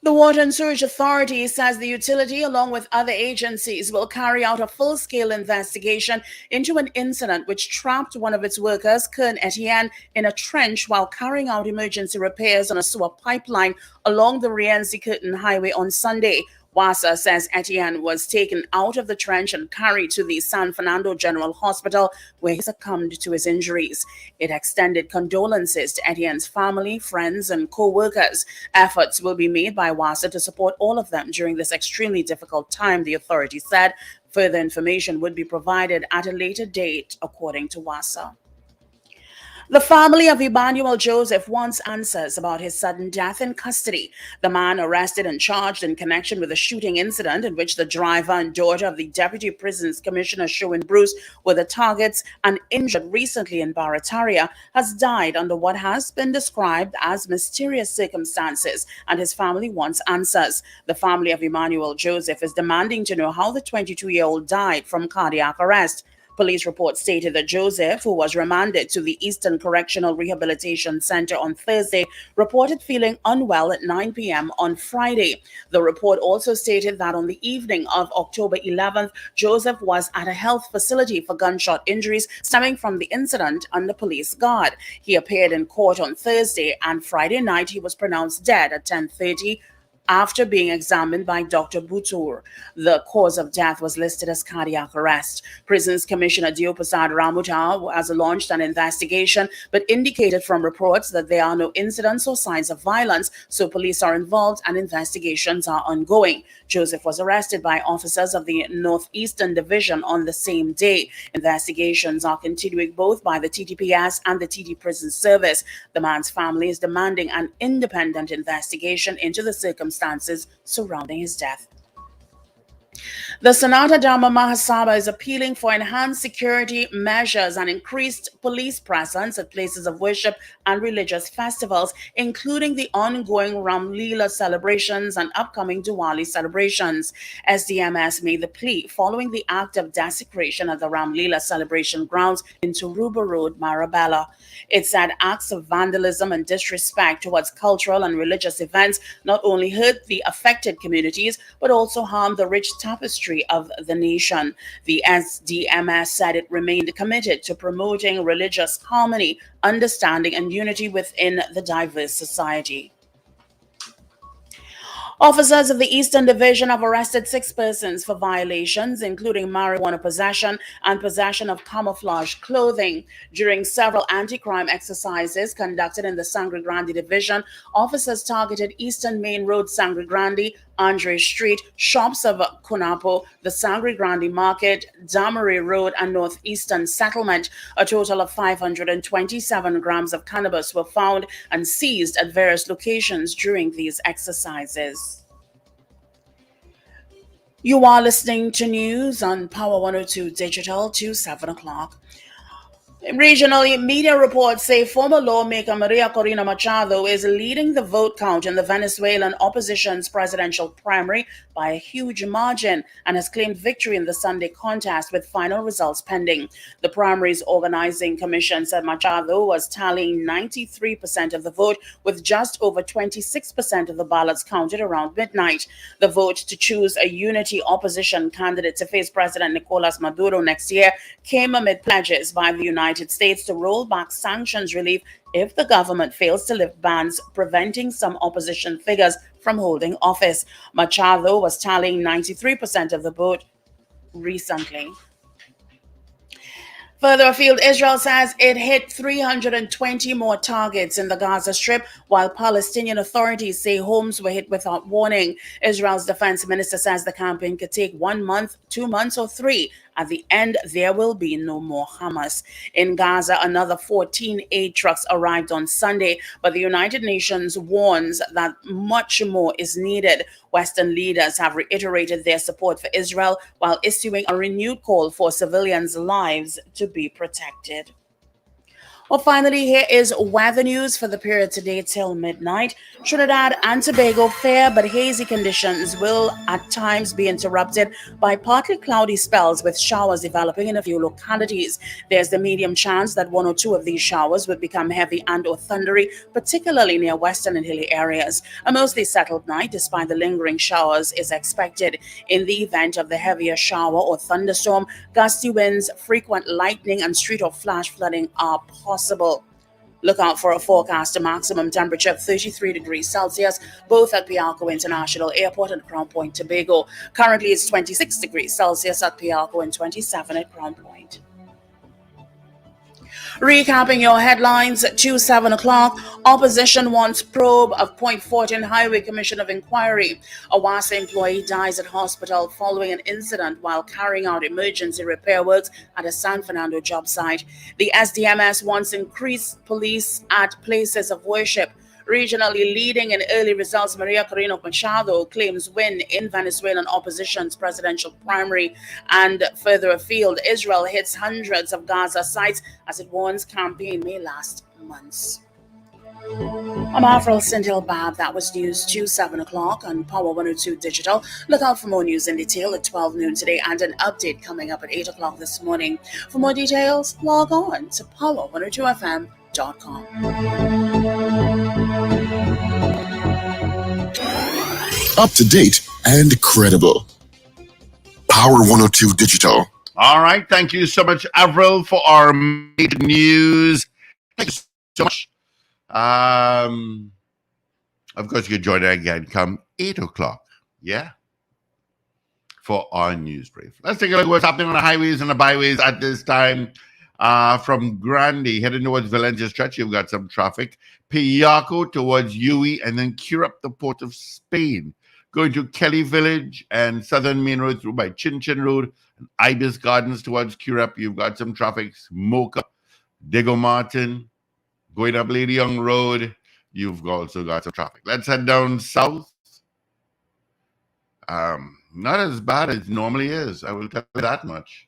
The Water and Sewage Authority says the utility, along with other agencies, will carry out a full-scale investigation into an incident which trapped one of its workers, Kern Etienne, in a trench while carrying out emergency repairs on a sewer pipeline along the Rienzi-Curtin Highway on Sunday. WASA says Etienne was taken out of the trench and carried to the San Fernando General Hospital, where he succumbed to his injuries. It extended condolences to Etienne's family, friends, and co-workers. Efforts will be made by WASA to support all of them during this extremely difficult time, the authority said. Further information would be provided at a later date, according to WASA. The family of Emmanuel Joseph wants answers about his sudden death in custody. The man arrested and charged in connection with a shooting incident in which the driver and daughter of the Deputy Prisons Commissioner Sherwin Bruce were the targets and injured recently in Barataria has died under what has been described as mysterious circumstances, and his family wants answers. The family of Emmanuel Joseph is demanding to know how the 22-year-old died from cardiac arrest. Police reports stated that Joseph, who was remanded to the Eastern Correctional Rehabilitation Center on Thursday, reported feeling unwell at 9 p.m. on Friday. The report also stated that on the evening of October 11th, Joseph was at a health facility for gunshot injuries stemming from the incident under police guard. He appeared in court on Thursday, and Friday night he was pronounced dead at 10:30 after being examined by Dr. Butur. The cause of death was listed as cardiac arrest. Prisons Commissioner Diopasad Ramuta has launched an investigation, but indicated from reports that there are no incidents or signs of violence, so police are involved and investigations are ongoing. Joseph was arrested by officers of the Northeastern Division on the same day. Investigations are continuing both by the TTPS and the TT Prison Service. The man's family is demanding an independent investigation into the circumstances surrounding his death. The Sanata Dharma Mahasabha is appealing for enhanced security measures and increased police presence at places of worship and religious festivals, including the ongoing Ram Leela celebrations and upcoming Diwali celebrations. SDMS made the plea following the act of desecration at the Ram Leela celebration grounds in Turuba Road, Marabella. It said acts of vandalism and disrespect towards cultural and religious events not only hurt the affected communities, but also harmed the rich tapestry of the nation. The SDMS said it remained committed to promoting religious harmony, understanding, and unity within the diverse society. Officers of the Eastern Division have arrested 6 persons for violations, including marijuana possession and possession of camouflage clothing. During several anti-crime exercises conducted in the Sangre Grande Division, officers targeted Eastern Main Road, Sangre Grande, Andre Street, shops of Kunapo, the Sangre Grande Market, Damari Road, and Northeastern Settlement. A total of 527 grams of cannabis were found and seized at various locations during these exercises. You are listening to news on Power 102 Digital to 7 o'clock. Regionally, media reports say former lawmaker Maria Corina Machado is leading the vote count in the Venezuelan opposition's presidential primary by a huge margin and has claimed victory in the Sunday contest with final results pending. The primary's organizing commission said Machado was tallying 93% of the vote, with just over 26% of the ballots counted around midnight. The vote to choose a unity opposition candidate to face President Nicolas Maduro next year came amid pledges by the United States to roll back sanctions relief if the government fails to lift bans preventing some opposition figures from holding office. Machado was tallying 93% of the vote recently. Further afield, Israel says it hit 320 more targets in the Gaza Strip, while Palestinian authorities say homes were hit without warning. Israel's defense minister says the campaign could take 1 month, 2 months, or 3. At the end, there will be no more Hamas. In Gaza, another 14 aid trucks arrived on Sunday, but the United Nations warns that much more is needed. Western leaders have reiterated their support for Israel while issuing a renewed call for civilians' lives to be protected. Well, finally, here is weather news for the period today till midnight. Trinidad and Tobago, fair but hazy conditions will at times be interrupted by partly cloudy spells with showers developing in a few localities. There's the medium chance that 1 or 2 of these showers would become heavy and or thundery, particularly near western and hilly areas. A mostly settled night, despite the lingering showers, is expected. In the event of the heavier shower or thunderstorm, gusty winds, frequent lightning, and street or flash flooding are possible. Look out for a forecast maximum temperature of 33 degrees Celsius, both at Piarco International Airport and Crown Point, Tobago. Currently, it's 26 degrees Celsius at Piarco and 27 at Crown Point. Recapping your headlines to 7 o'clock, opposition wants probe of Point Fortin Highway Commission of Inquiry. A WASA employee dies at hospital following an incident while carrying out emergency repair works at a San Fernando job site. The SDMS wants increased police at places of worship. Regionally leading in early results, Maria Corina Machado claims win in Venezuelan opposition's presidential primary. And further afield, Israel hits hundreds of Gaza sites as it warns campaign may last months. I'm Avril Sindel Bab. That was news to 7 o'clock on Power 102 Digital. Look out for more news in detail at 12 noon today and an update coming up at 8 o'clock this morning. For more details, log on to power102fm.com. Up to date and credible. Power 102 Digital. All right. Thank you so much, Avril, for our major news. Thank you so much. Of course, you can join us again come 8 o'clock. Yeah. For our news brief. Let's take a look at what's happening on the highways and the byways at this time. From Grande, heading towards Valencia Stretch, you've got some traffic. Piarco towards Uwe, and then cure up the Port of Spain. Going to Kelly Village and Southern Main Road through by Chin Chin Road and Ibis Gardens towards Curepe. You've got some traffic. Mocha, Diego Martin, going up Lady Young Road. You've also got some traffic. Let's head down south. Not as bad as it normally is. I will tell you that much.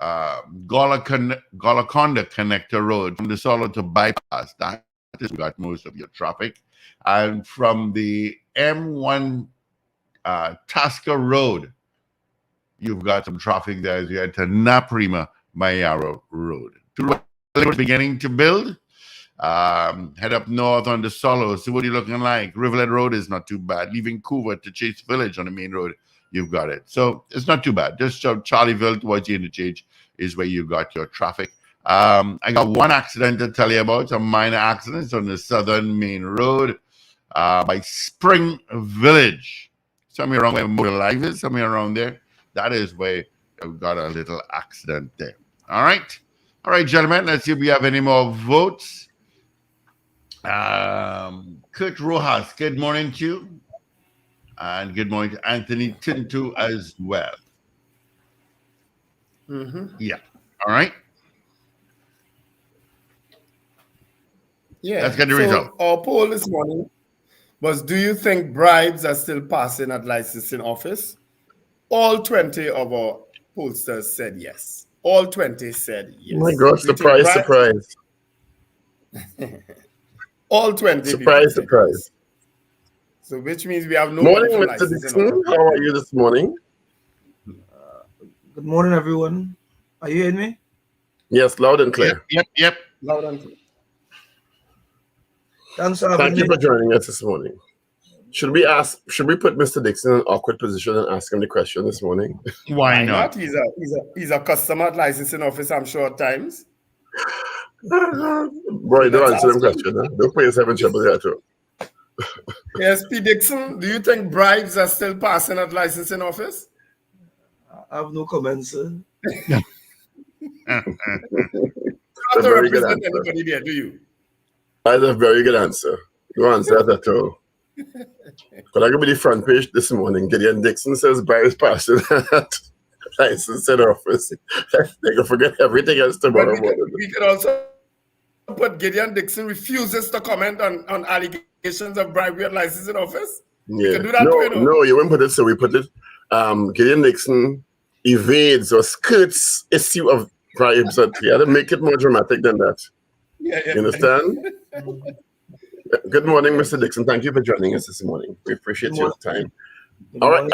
Golaconda Connector Road from the Solo to bypass. That is got most of your traffic. And from the M1 Tasca Road, you've got some traffic there as you head to Naprima Mayaro Road. To beginning to build. Head up north on the Solo. See what you're looking like. Rivulet Road is not too bad. Leaving Coover to Chase Village on the main road, you've got it. So it's not too bad. Just Charlieville towards the interchange is where you got your traffic. I got one accident to tell you about, some minor accidents on the Southern Main Road by Spring Village. Somewhere around where Motor Live is, somewhere around there. That is where I've got a little accident there. All right, gentlemen, let's see if we have any more votes. Kurt Rojas, good morning to you. And good morning to Anthony Tinto as well. Yeah. All right. Yeah. Let's get the result. Our poll this morning was, do you think bribes are still passing at licensing office? All 20 of our pollsters said yes. All 20 said yes. Oh my God, surprise. All 20. Surprise. Yes. So which means we have no morning, Mr. Dixon. How are you this morning? Good morning, everyone. Are you hearing me? Yes, loud and clear. Yep. Loud and clear. Thanks for having Thank me. you for joining us this morning. Should we put Mr. Dixon in an awkward position and ask him the question this morning? Why not? He's a customer at licensing office, I'm sure, at times. Boy, don't answer them question. Huh? Don't put yourself in trouble there too. Yes, P. Dixon, do you think bribes are still passing at licensing office? I have no comments, sir. You have to represent anybody there, do you? That's a very good answer. No answer at all. But I could be the front page this morning. Gideon Dixon says bribes passing at licensing office. They can forget everything else tomorrow morning. We could also put Gideon Dixon refuses to comment on allegations of bribery at licensing office. Yeah. Can do that No, you wouldn't put it. So we put it. Gideon Dixon evades or skirts issue of bribes. You had to make it more dramatic than that. Yeah. You understand? Good morning, Mr. Dixon. Thank you for joining us this morning. We appreciate your time. All right.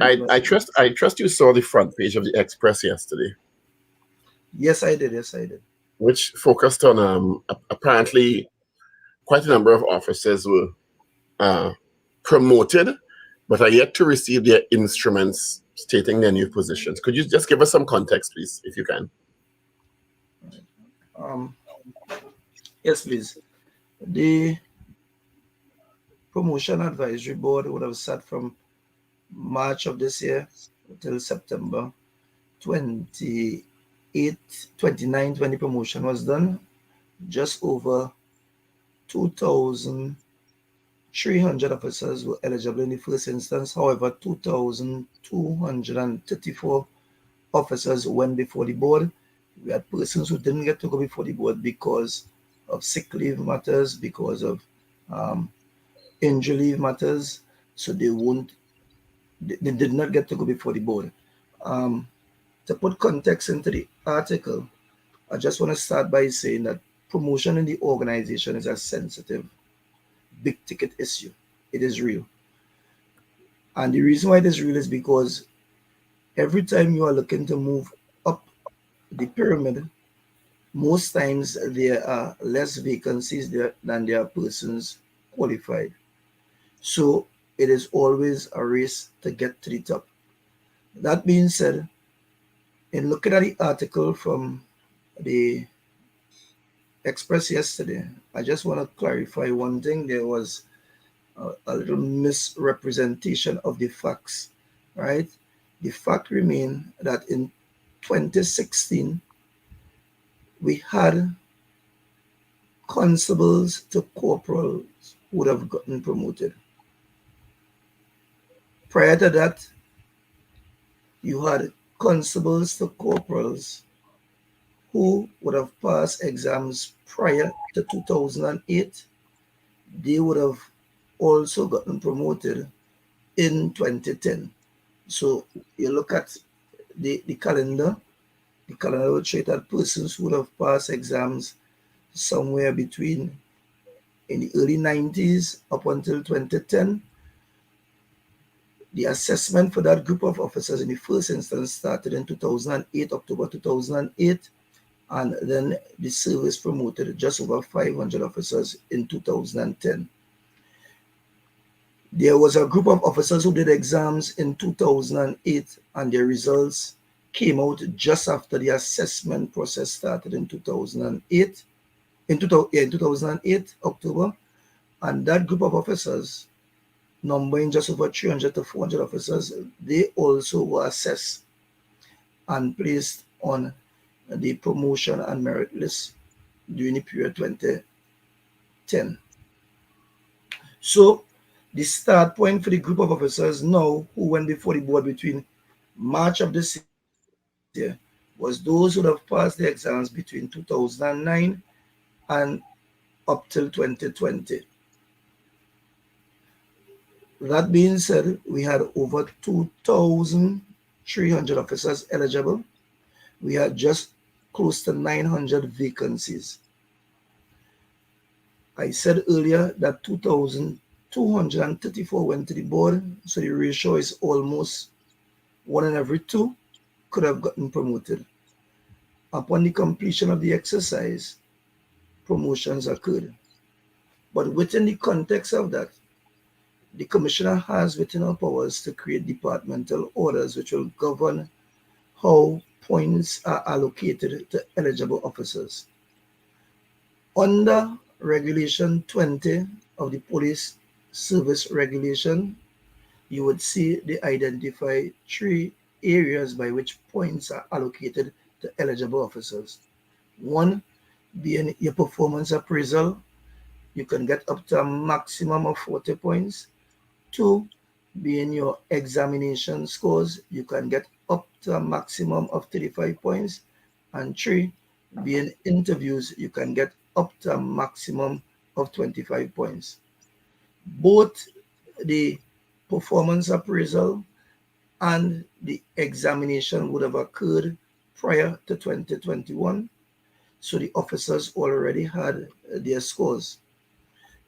I trust you saw the front page of the Express yesterday. Yes, I did. Which focused on apparently quite a number of officers were promoted, but are yet to receive their instruments stating their new positions. Could you just give us some context, please, if you can? Yes, please. The Promotion Advisory Board would have sat from March of this year until September 28, 29, when the promotion was done. Just over 2,300 officers were eligible in the first instance. However, 2,234 officers went before the board. We had persons who didn't get to go before the board because of sick leave matters, because of injury leave matters. So they did not get to go before the board. To put context into the article, I just want to start by saying that promotion in the organization is a sensitive, big ticket issue. It is real. And the reason why it is real is because every time you are looking to move up the pyramid, most times there are less vacancies there than there are persons qualified. So it is always a race to get to the top. That being said, in looking at the article from the Express yesterday, I just want to clarify one thing. There was a little misrepresentation of the facts, right? The fact remains that in 2016, we had constables to corporals who would have gotten promoted. Prior to that, you had constables to corporals who would have passed exams prior to 2008. They would have also gotten promoted in 2010. So you look at the calendar would show that persons who would have passed exams somewhere between in the early 90s up until 2010. The assessment for that group of officers in the first instance started in 2008, October 2008, and then the service promoted just over 500 officers in 2010. There was a group of officers who did exams in 2008, and their results came out just after the assessment process started in 2008, in 2008, October, and that group of officers, numbering just over 300 to 400 officers, they also were assessed and placed on the promotion and merit list during the period 2010. So the start point for the group of officers now who went before the board between March of this year was those who have passed the exams between 2009 and up till 2020. That being said, we had over 2,300 officers eligible. We had just close to 900 vacancies. I said earlier that 2,234 went to the board, so the ratio is almost 1 in every 2 could have gotten promoted. Upon the completion of the exercise, promotions occurred. But within the context of that, the commissioner has within her powers to create departmental orders which will govern how points are allocated to eligible officers. Under Regulation 20 of the Police Service Regulation, you would see they identify 3 areas by which points are allocated to eligible officers. 1 being your performance appraisal, you can get up to a maximum of 40 points. 2 being your examination scores, you can get up to a maximum of 35 points. And 3 being interviews, you can get up to a maximum of 25 points. Both the performance appraisal and the examination would have occurred prior to 2021, so the officers already had their scores.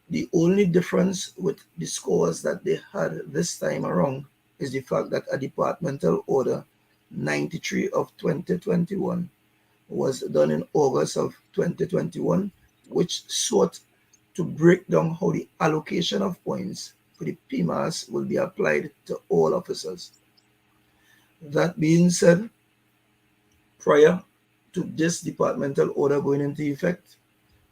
The only difference with the scores that they had this time around is the fact that a departmental order 93 of 2021 was done in August of 2021, which sought to break down how the allocation of points for the PMAS will be applied to all officers. That being said, prior to this departmental order going into effect,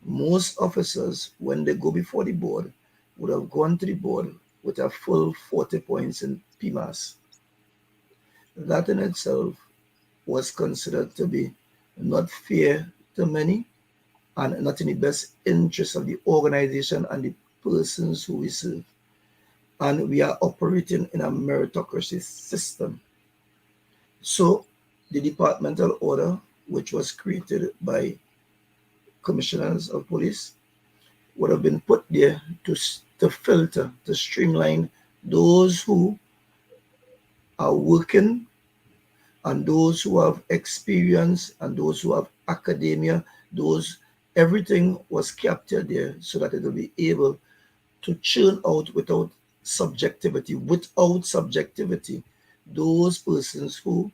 most officers, when they go before the board, would have gone to the board with a full 40 points in PMAS. That in itself was considered to be not fair to many and not in the best interest of the organization and the persons who we serve. And we are operating in a meritocracy system. So the departmental order, which was created by commissioners of police, would have been put there to filter, to streamline those who are working and those who have experience and those who have academia, everything was captured there so that it will be able to churn out without subjectivity, those persons who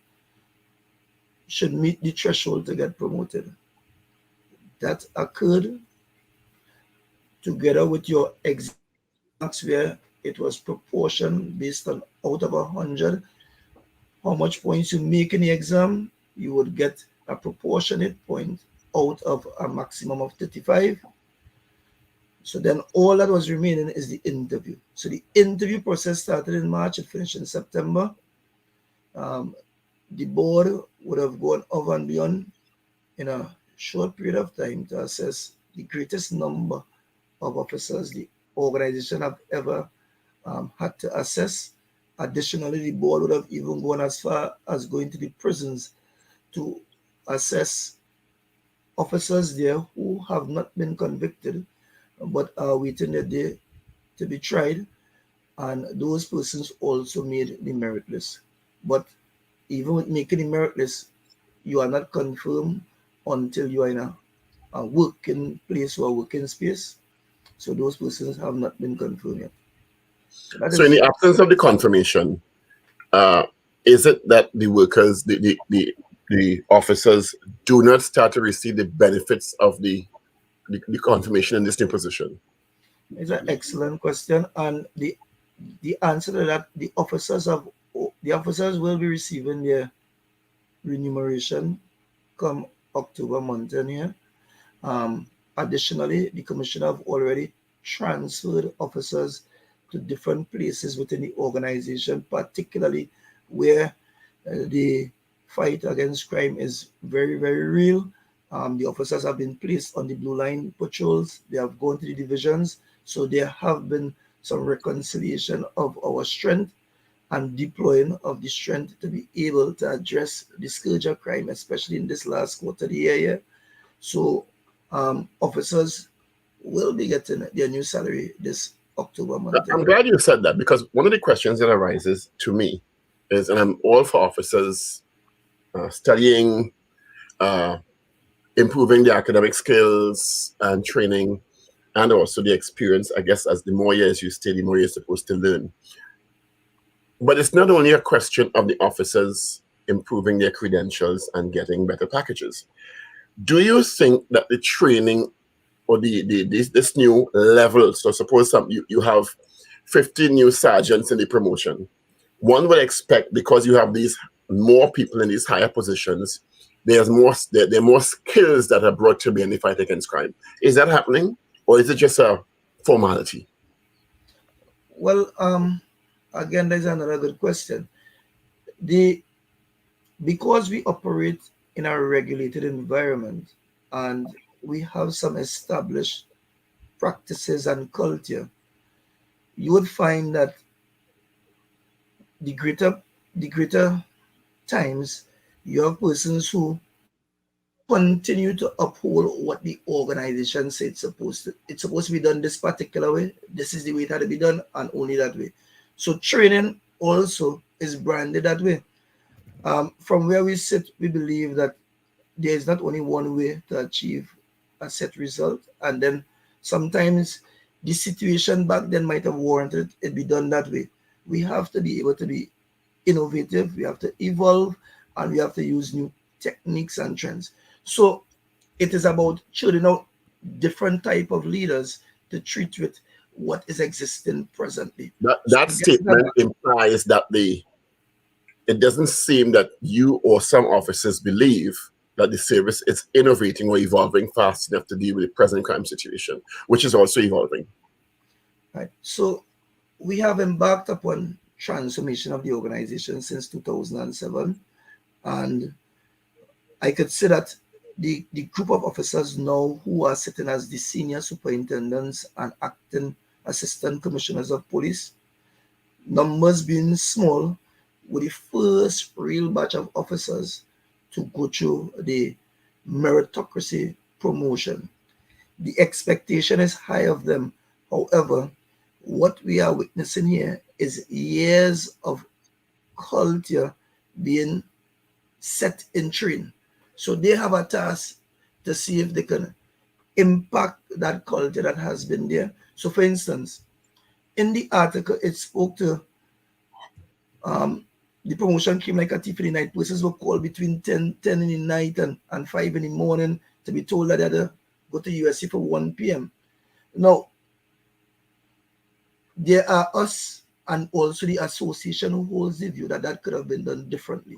should meet the threshold to get promoted. That occurred together with your exams where it was proportioned based on out of 100, how much points you make in the exam, you would get a proportionate point out of a maximum of 35. So then all that was remaining is the interview. So the interview process started in March, it finished in September. The board would have gone over and beyond in a short period of time to assess the greatest number of officers the organization have ever had to assess. Additionally, the board would have even gone as far as going to the prisons to assess officers there who have not been convicted but are waiting their day to be tried, and those persons also made the merit list. But even with making the merit list, you are not confirmed until you are in a working place or a working space. So those persons have not been confirmed yet. So in the absence of the confirmation, is it that the workers, the officers do not start to receive the benefits of the confirmation in this new position? It's an excellent question, and the answer to that, the officers will be receiving their remuneration come October month in here. Additionally, the commissioner have already transferred officers to different places within the organization, particularly where the fight against crime is very, very real. The officers have been placed on the blue line patrols. They have gone to the divisions. So there have been some reconciliation of our strength and deploying of the strength to be able to address the scourge of crime, especially in this last quarter of the year. So officers will be getting their new salary this October month. I'm glad you said that, because one of the questions that arises to me is, and I'm all for officers studying, improving their academic skills and training, and also the experience, I guess, as the more years you stay, the more you're supposed to learn. But it's not only a question of the officers improving their credentials and getting better packages. Do you think that the training or this new level, so suppose you have 15 new sergeants in the promotion, one would expect, because you have these more people in these higher positions, there are more skills that are brought to bear in the fight against crime. Is that happening, or is it just a formality? Well, again, there's another good question. Because we operate in a regulated environment and we have some established practices and culture, you would find that the greater times you have persons who continue to uphold what the organization said it's supposed to be done this particular way. This is the way it had to be done, and only that way. So training also is branded that way. From where we sit, we believe that there is not only one way to achieve a set result, and then sometimes the situation back then might have warranted it be done that way. We have to be able to be innovative, we have to evolve, and we have to use new techniques and trends. So it is about churning out different type of leaders to treat with what is existing presently. That statement implies that it doesn't seem that you or some officers believe that the service is innovating or evolving fast enough to deal with the present crime situation, which is also evolving. Right. So we have embarked upon transformation of the organization since 2007, and I could say that the group of officers now who are sitting as the senior superintendents and acting assistant commissioners of police, numbers being small, were the first real batch of officers to go through the meritocracy promotion. The expectation is high of them. However, what we are witnessing here is years of culture being set in train. So they have a task to see if they can impact that culture that has been there. So for instance, in the article, it spoke to the promotion came like a thief in the night. Persons were called between 10 in the night and 5 in the morning to be told that they had to go to USC for 1 p.m. Now, there are us and also the association who holds the view that that could have been done differently.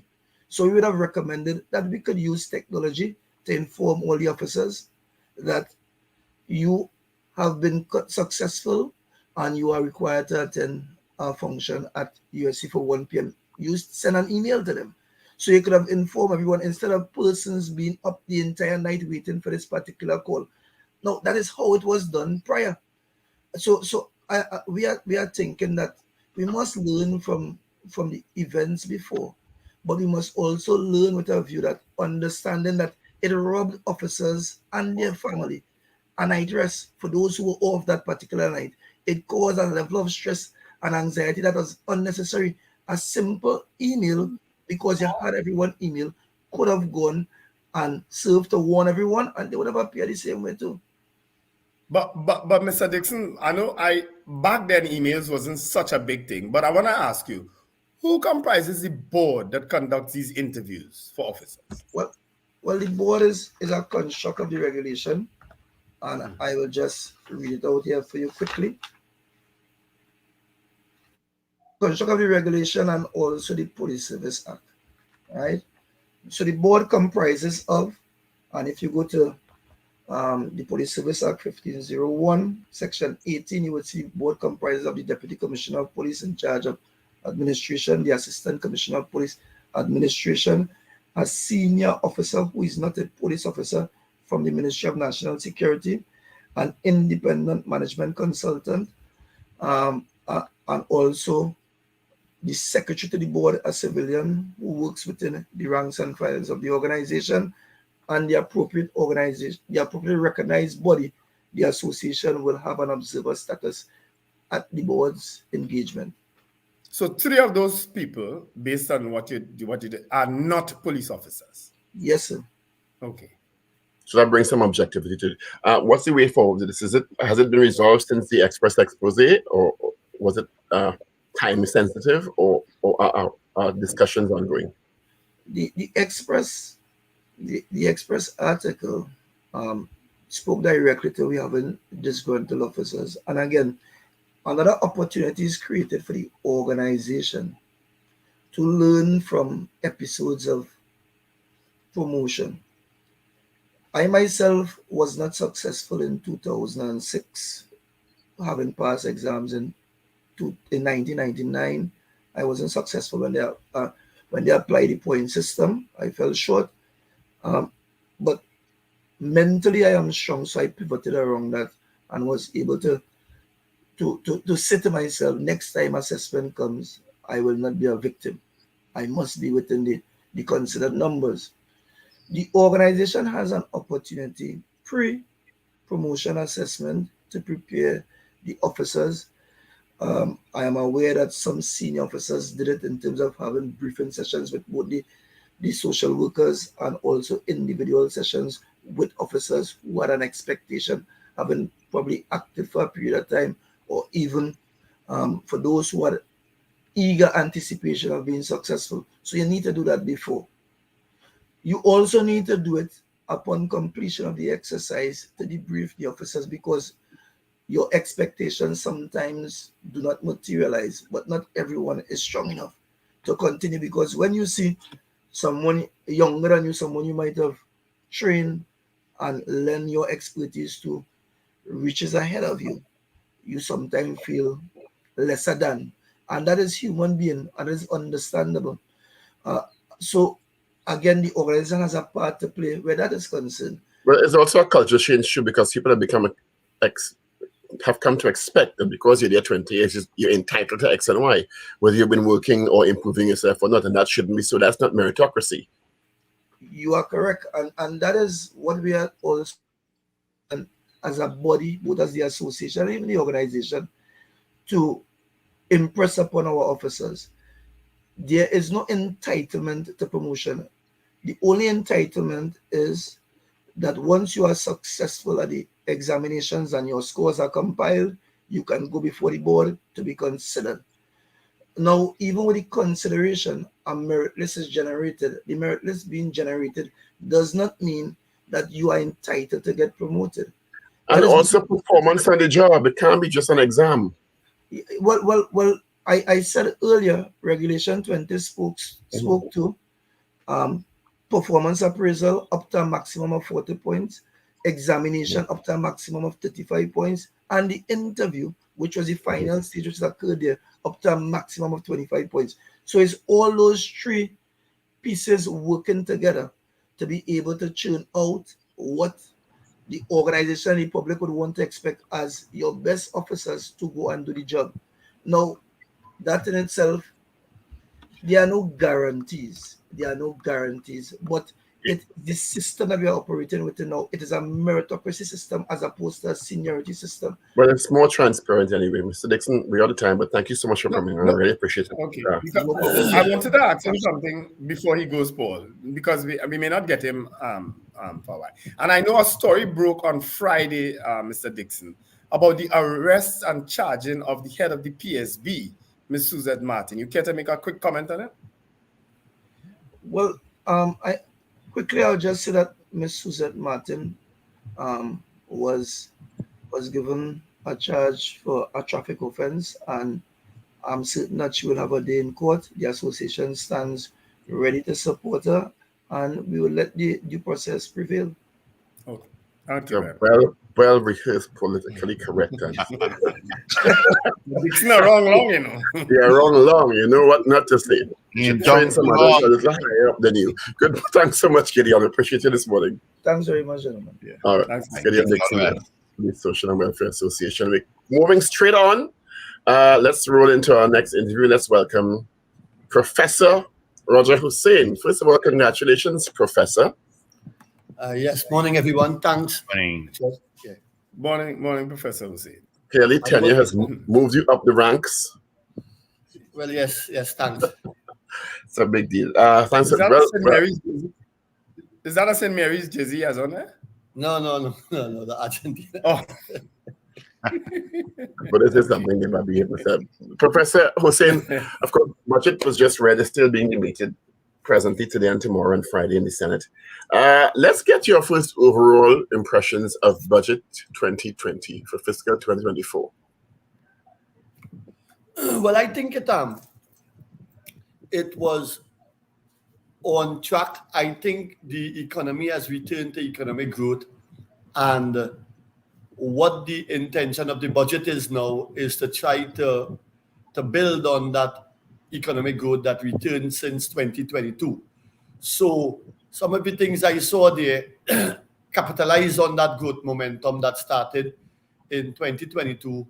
So we would have recommended that we could use technology to inform all the officers that you have been successful and you are required to attend a function at USC for 1 p.m. You send an email to them. So you could have informed everyone instead of persons being up the entire night waiting for this particular call. No, that is how it was done prior. So we are thinking that we must learn from the events before, but we must also learn with a view that understanding that it robbed officers and their family a night rest for those who were off that particular night. It caused a level of stress and anxiety that was unnecessary. A simple email, because you had everyone email, could have gone and served to warn everyone, and they would have appeared the same way too. But Mr. Dixon, I know back then emails wasn't such a big thing, but I want to ask you, who comprises the board that conducts these interviews for officers? Well, the board is a construct of the regulation, and I will just read it out here for you quickly. Construct of the regulation and also the Police Service Act, right? So the board comprises of, and if you go to the Police Service Act 1501, Section 18, you would see board comprises of the Deputy Commissioner of Police in charge of administration, the Assistant Commissioner of Police administration, a senior officer who is not a police officer from the Ministry of National Security, an independent management consultant, and also the secretary to the board, a civilian who works within the ranks and files of the organization, and the appropriate organization, the appropriately recognized body, the association will have an observer status at the board's engagement. So 3 of those people, based on what you did, are not police officers? Yes, sir. Okay. So that brings some objectivity to it. What's the way forward to this? Has it been resolved since the express expose, or was it time sensitive, or are discussions ongoing? The express article spoke directly to we having disgruntled officers, and again, another opportunity is created for the organization to learn from episodes of promotion. I myself was not successful in 2006, having passed exams in 1999. I wasn't successful when they applied the point system. I fell short, but mentally I am strong, so I pivoted around that and was able to say to myself, next time assessment comes, I will not be a victim. I must be within the considered numbers. The organization has an opportunity pre-promotion assessment to prepare the officers. I am aware that some senior officers did it in terms of having briefing sessions with both the social workers and also individual sessions with officers who had an expectation, having probably acted for a period of time, or even for those who had eager anticipation of being successful. So you need to do that before. You also need to do it upon completion of the exercise to debrief the officers, because your expectations sometimes do not materialize, but not everyone is strong enough to continue, because when you see someone younger than you, someone you might have train and lend your expertise to reaches ahead of you, you sometimes feel lesser than. And that is human being, and it's understandable. So again, the organization has a part to play where that is concerned. Well, it's also a culture change too, because people have come to expect that because you're there 20 years, you're entitled to X and Y, whether you've been working or improving yourself or not, and that shouldn't be so. That's not meritocracy. You are correct, and that is what we are also, and as a body, both as the association and even the organization, to impress upon our officers. There is no entitlement to promotion. The only entitlement is that once you are successful at the examinations and your scores are compiled, you can go before the board to be considered. Now, even with the consideration, a merit list is generated. The merit list being generated does not mean that you are entitled to get promoted. And also performance on the job. It can't be just an exam. Well, I said earlier, Regulation 20 spoke to performance appraisal up to a maximum of 40 points, examination up to a maximum of 35 points, and the interview, which was the final stage which occurred there, up to a maximum of 25 points. So it's all those three pieces working together to be able to churn out what the organization and the public would want to expect as your best officers to go and do the job. Now, that in itself, there are no guarantees. But the system that we are operating within now, it is a meritocracy system as opposed to a seniority system. Well, it's more transparent anyway. Mr. Dixon, we're out of time, but thank you so much for coming. I really appreciate it. Okay. I wanted to ask him something before he goes, Paul, because we may not get him for a while. And I know a story broke on Friday, Mr. Dixon, about the arrest and charging of the head of the PSB, Ms. Suzette Martin. You care to make a quick comment on it? Well, I'll just say that Ms. Suzette Martin was given a charge for a traffic offense, and I'm certain that she will have a day in court. The association stands ready to support her, and we will let the due process prevail. Okay. Well rehearsed, politically correct. It's not wrong, you know. Yeah, wrong. You know what not to say. Find some others a little higher up than you. Good. Thanks so much, Gideon. I appreciate you this morning. Thanks very much, gentlemen. Yeah. All right. Thanks. Gideon Dixon, the Social and Welfare Association. We're moving straight on. Let's roll into our next interview. Let's welcome Professor Roger Hussein. First of all, congratulations, Professor. Yes, morning, everyone. Thanks. Morning, Professor Hussein. Clearly, tenure has moved you up the ranks. Well, yes, thanks. It's a big deal. Thanks. Is that a St. Mary's jersey as on there? No, the Argentina. Oh. But this is something that might be able to say. Professor Hussein, of course, budget was just read. It's still being debated presently today and tomorrow and Friday in the Senate. Let's get your first overall impressions of budget 2020 for fiscal 2024. Well, I think it was on track. I think the economy has returned to economic growth, and what the intention of the budget is now is to try to build on that economic growth that returned since 2022. So some of the things I saw there capitalize on that growth momentum that started in 2022,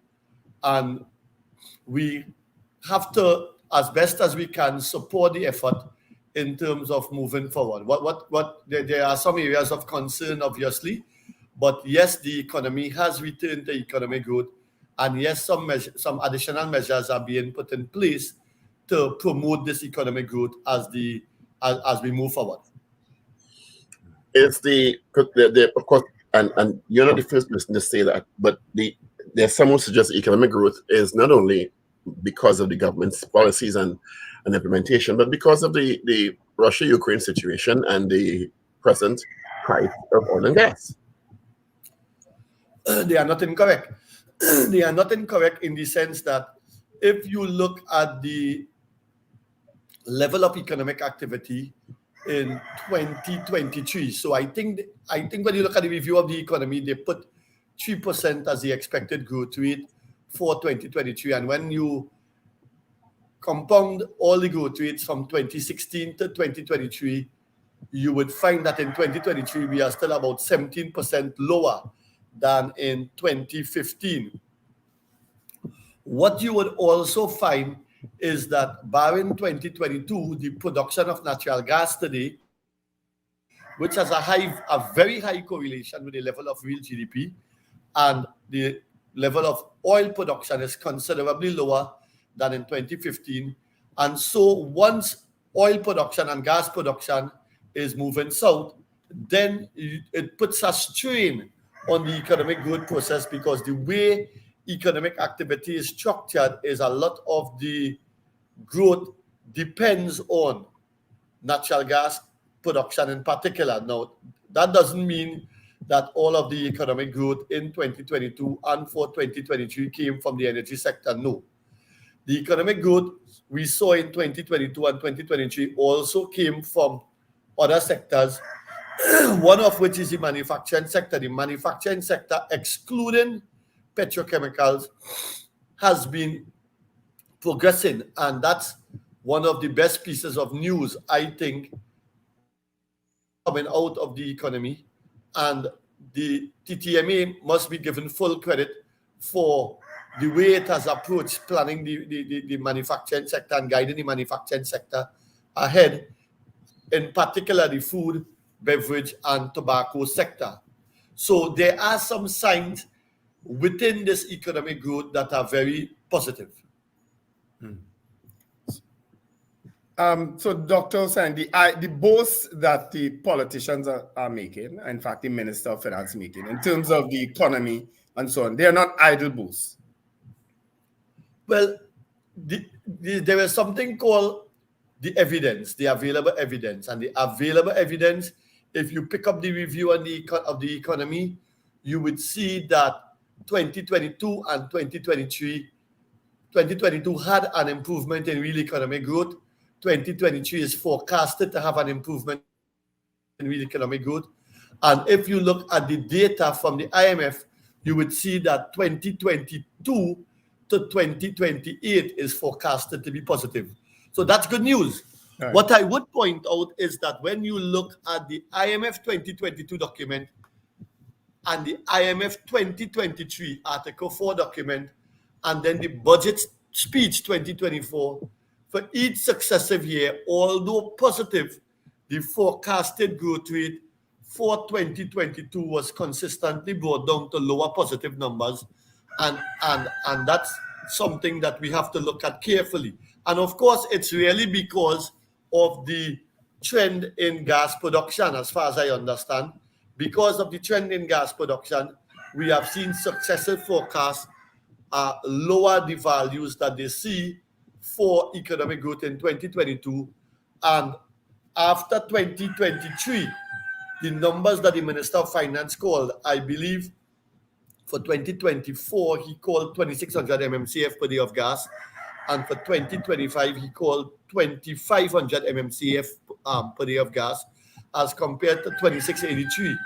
and we have to, as best as we can, support the effort in terms of moving forward. There are some areas of concern, obviously, but yes, the economy has returned to economic growth, and yes, some additional measures are being put in place to promote this economic growth as we move forward. It's of course, and you're not the first person to say that, but there's some who suggest economic growth is not only because of the government's policies and implementation, but because of the Russia-Ukraine situation and the present price of oil and gas. They are not incorrect. They are not incorrect in the sense that if you look at the level of economic activity in 2023. So I think when you look at the review of the economy, they put 3% as the expected growth rate for 2023. And when you compound all the growth rates from 2016 to 2023, you would find that in 2023, we are still about 17% lower than in 2015. What you would also find is that barring 2022, the production of natural gas today, which has a very high correlation with the level of real GDP, and the level of oil production is considerably lower than in 2015. And so once oil production and gas production is moving south, then it puts a strain on the economic growth process, because the way economic activity is structured is a lot of the growth depends on natural gas production in particular. Now, that doesn't mean that all of the economic growth in 2022 and for 2023 came from the energy sector. No. The economic growth we saw in 2022 and 2023 also came from other sectors, one of which is the manufacturing sector. The manufacturing sector, excluding petrochemicals, has been progressing, and that's one of the best pieces of news, I think, coming out of the economy. And the TTMA must be given full credit for the way it has approached planning the manufacturing sector and guiding the manufacturing sector ahead, in particular the food, beverage, and tobacco sector. So there are some signs within this economic growth that are very positive. So, Dr. Hussain, the boasts that the politicians are making, in fact, the Minister of Finance making, in terms of the economy and so on, they are not idle boasts. Well, there is something called the evidence, the available evidence. And the available evidence, if you pick up the review of the economy, you would see that 2022 and 2023, 2022 had an improvement in real economic growth. 2023 is forecasted to have an improvement in real economic growth. And if you look at the data from the IMF, you would see that 2022 to 2028 is forecasted to be positive. So that's good news. Right. What I would point out is that when you look at the IMF 2022 document and the IMF 2023 Article 4 document, and then the budget speech 2024, for each successive year, although positive, the forecasted growth rate for 2022 was consistently brought down to lower positive numbers. And that's something that we have to look at carefully. And of course, it's really because of the trend in gas production, as far as I understand. Because of the trend in gas production, we have seen successive forecasts lower the values that they see for economic growth in 2022. And after 2023, the numbers that the Minister of Finance called, I believe, for 2024, he called 2,600 MMCF per day of gas. And for 2025, he called 2,500 MMCF per day of gas, as compared to 2,683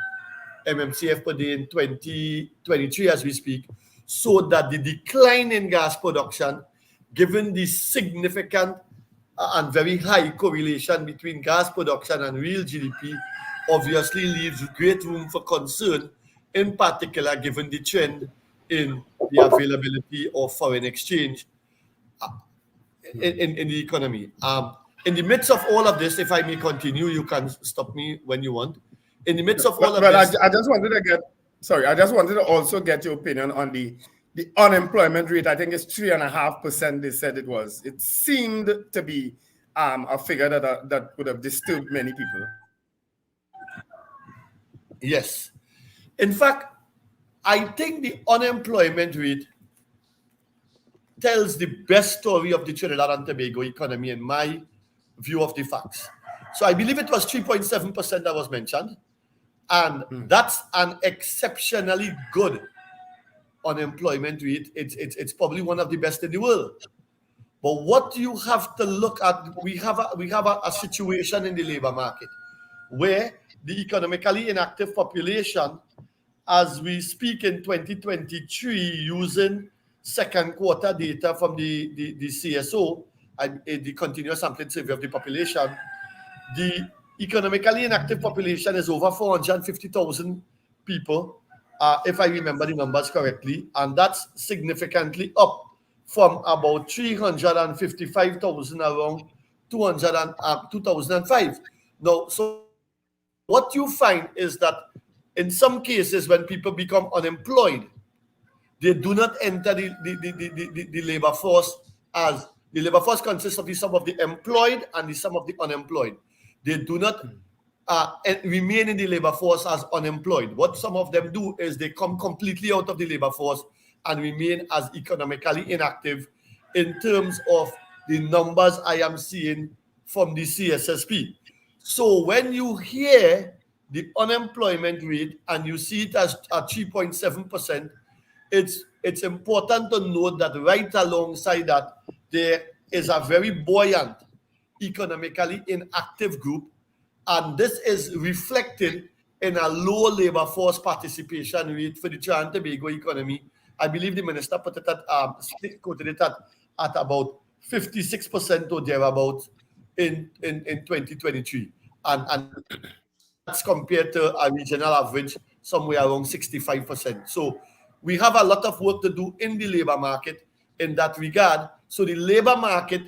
MMCF per day in 2023 as we speak. So that the decline in gas production, given the significant and very high correlation between gas production and real GDP, obviously leaves great room for concern, in particular given the trend in the availability of foreign exchange in the economy. In the midst of all of this, if I may continue, you can stop me when you want. In the midst of all of this... I just wanted to also get your opinion on the unemployment rate. I think it's 3.5%. They said it was. It seemed to be a figure that would have disturbed many people. Yes. In fact, I think the unemployment rate tells the best story of the Trinidad and Tobago economy in my view of the facts. So I believe it was 3.7% that was mentioned. And that's an exceptionally good unemployment rate. It's probably one of the best in the world. But what you have to look at, we have a situation in the labor market where the economically inactive population, as we speak in 2023, using second quarter data from the CSO, the continuous sampling survey of the population, the economically inactive population is over 450,000 people, if I remember the numbers correctly, and that's significantly up from about 355,000 around 2005. Now, so what you find is that in some cases, when people become unemployed, they do not enter the labor force, as the labor force consists of the sum of the employed and the sum of the unemployed. They do not remain in the labor force as unemployed. What some of them do is they come completely out of the labor force and remain as economically inactive in terms of the numbers I am seeing from the CSSP. So when you hear the unemployment rate and you see it as at 3.7%, it's important to note that right alongside that, there is a very buoyant economically inactive group, and this is reflected in a low labor force participation rate for the Trinidad and Tobago economy. I believe the minister put it at quoted it at about 56% or thereabouts in 2023, and that's compared to a regional average somewhere around 65%. So we have a lot of work to do in the labor market in that regard. So the labor market,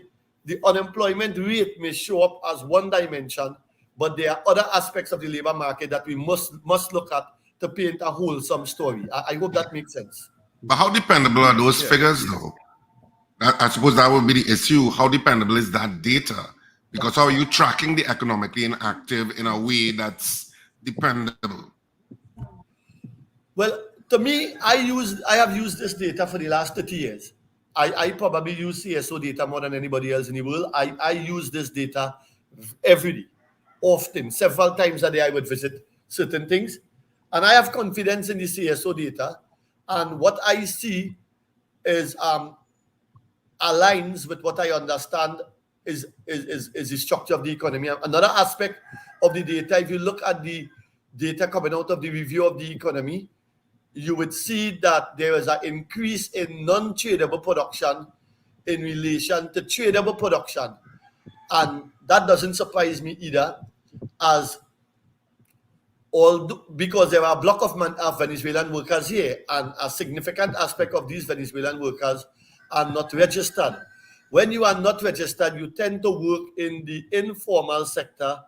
the unemployment rate may show up as one dimension, but there are other aspects of the labor market that we must look at to paint a wholesome story. I hope that makes sense. But how dependable are those figures, though? I suppose that would be the issue. How dependable is that data? Because how are you tracking the economically inactive in a way that's dependable? Well, to me, I have used this data for the last 30 years. I probably use CSO data more than anybody else in the world. I use this data every day, often, several times a day I would visit certain things. And I have confidence in the CSO data. And what I see is aligns with what I understand is the structure of the economy. Another aspect of the data, if you look at the data coming out of the review of the economy, you would see that there is an increase in non-tradable production in relation to tradable production. And that doesn't surprise me either, as because there are a block of Venezuelan workers here, and a significant aspect of these Venezuelan workers are not registered. When you are not registered, you tend to work in the informal sector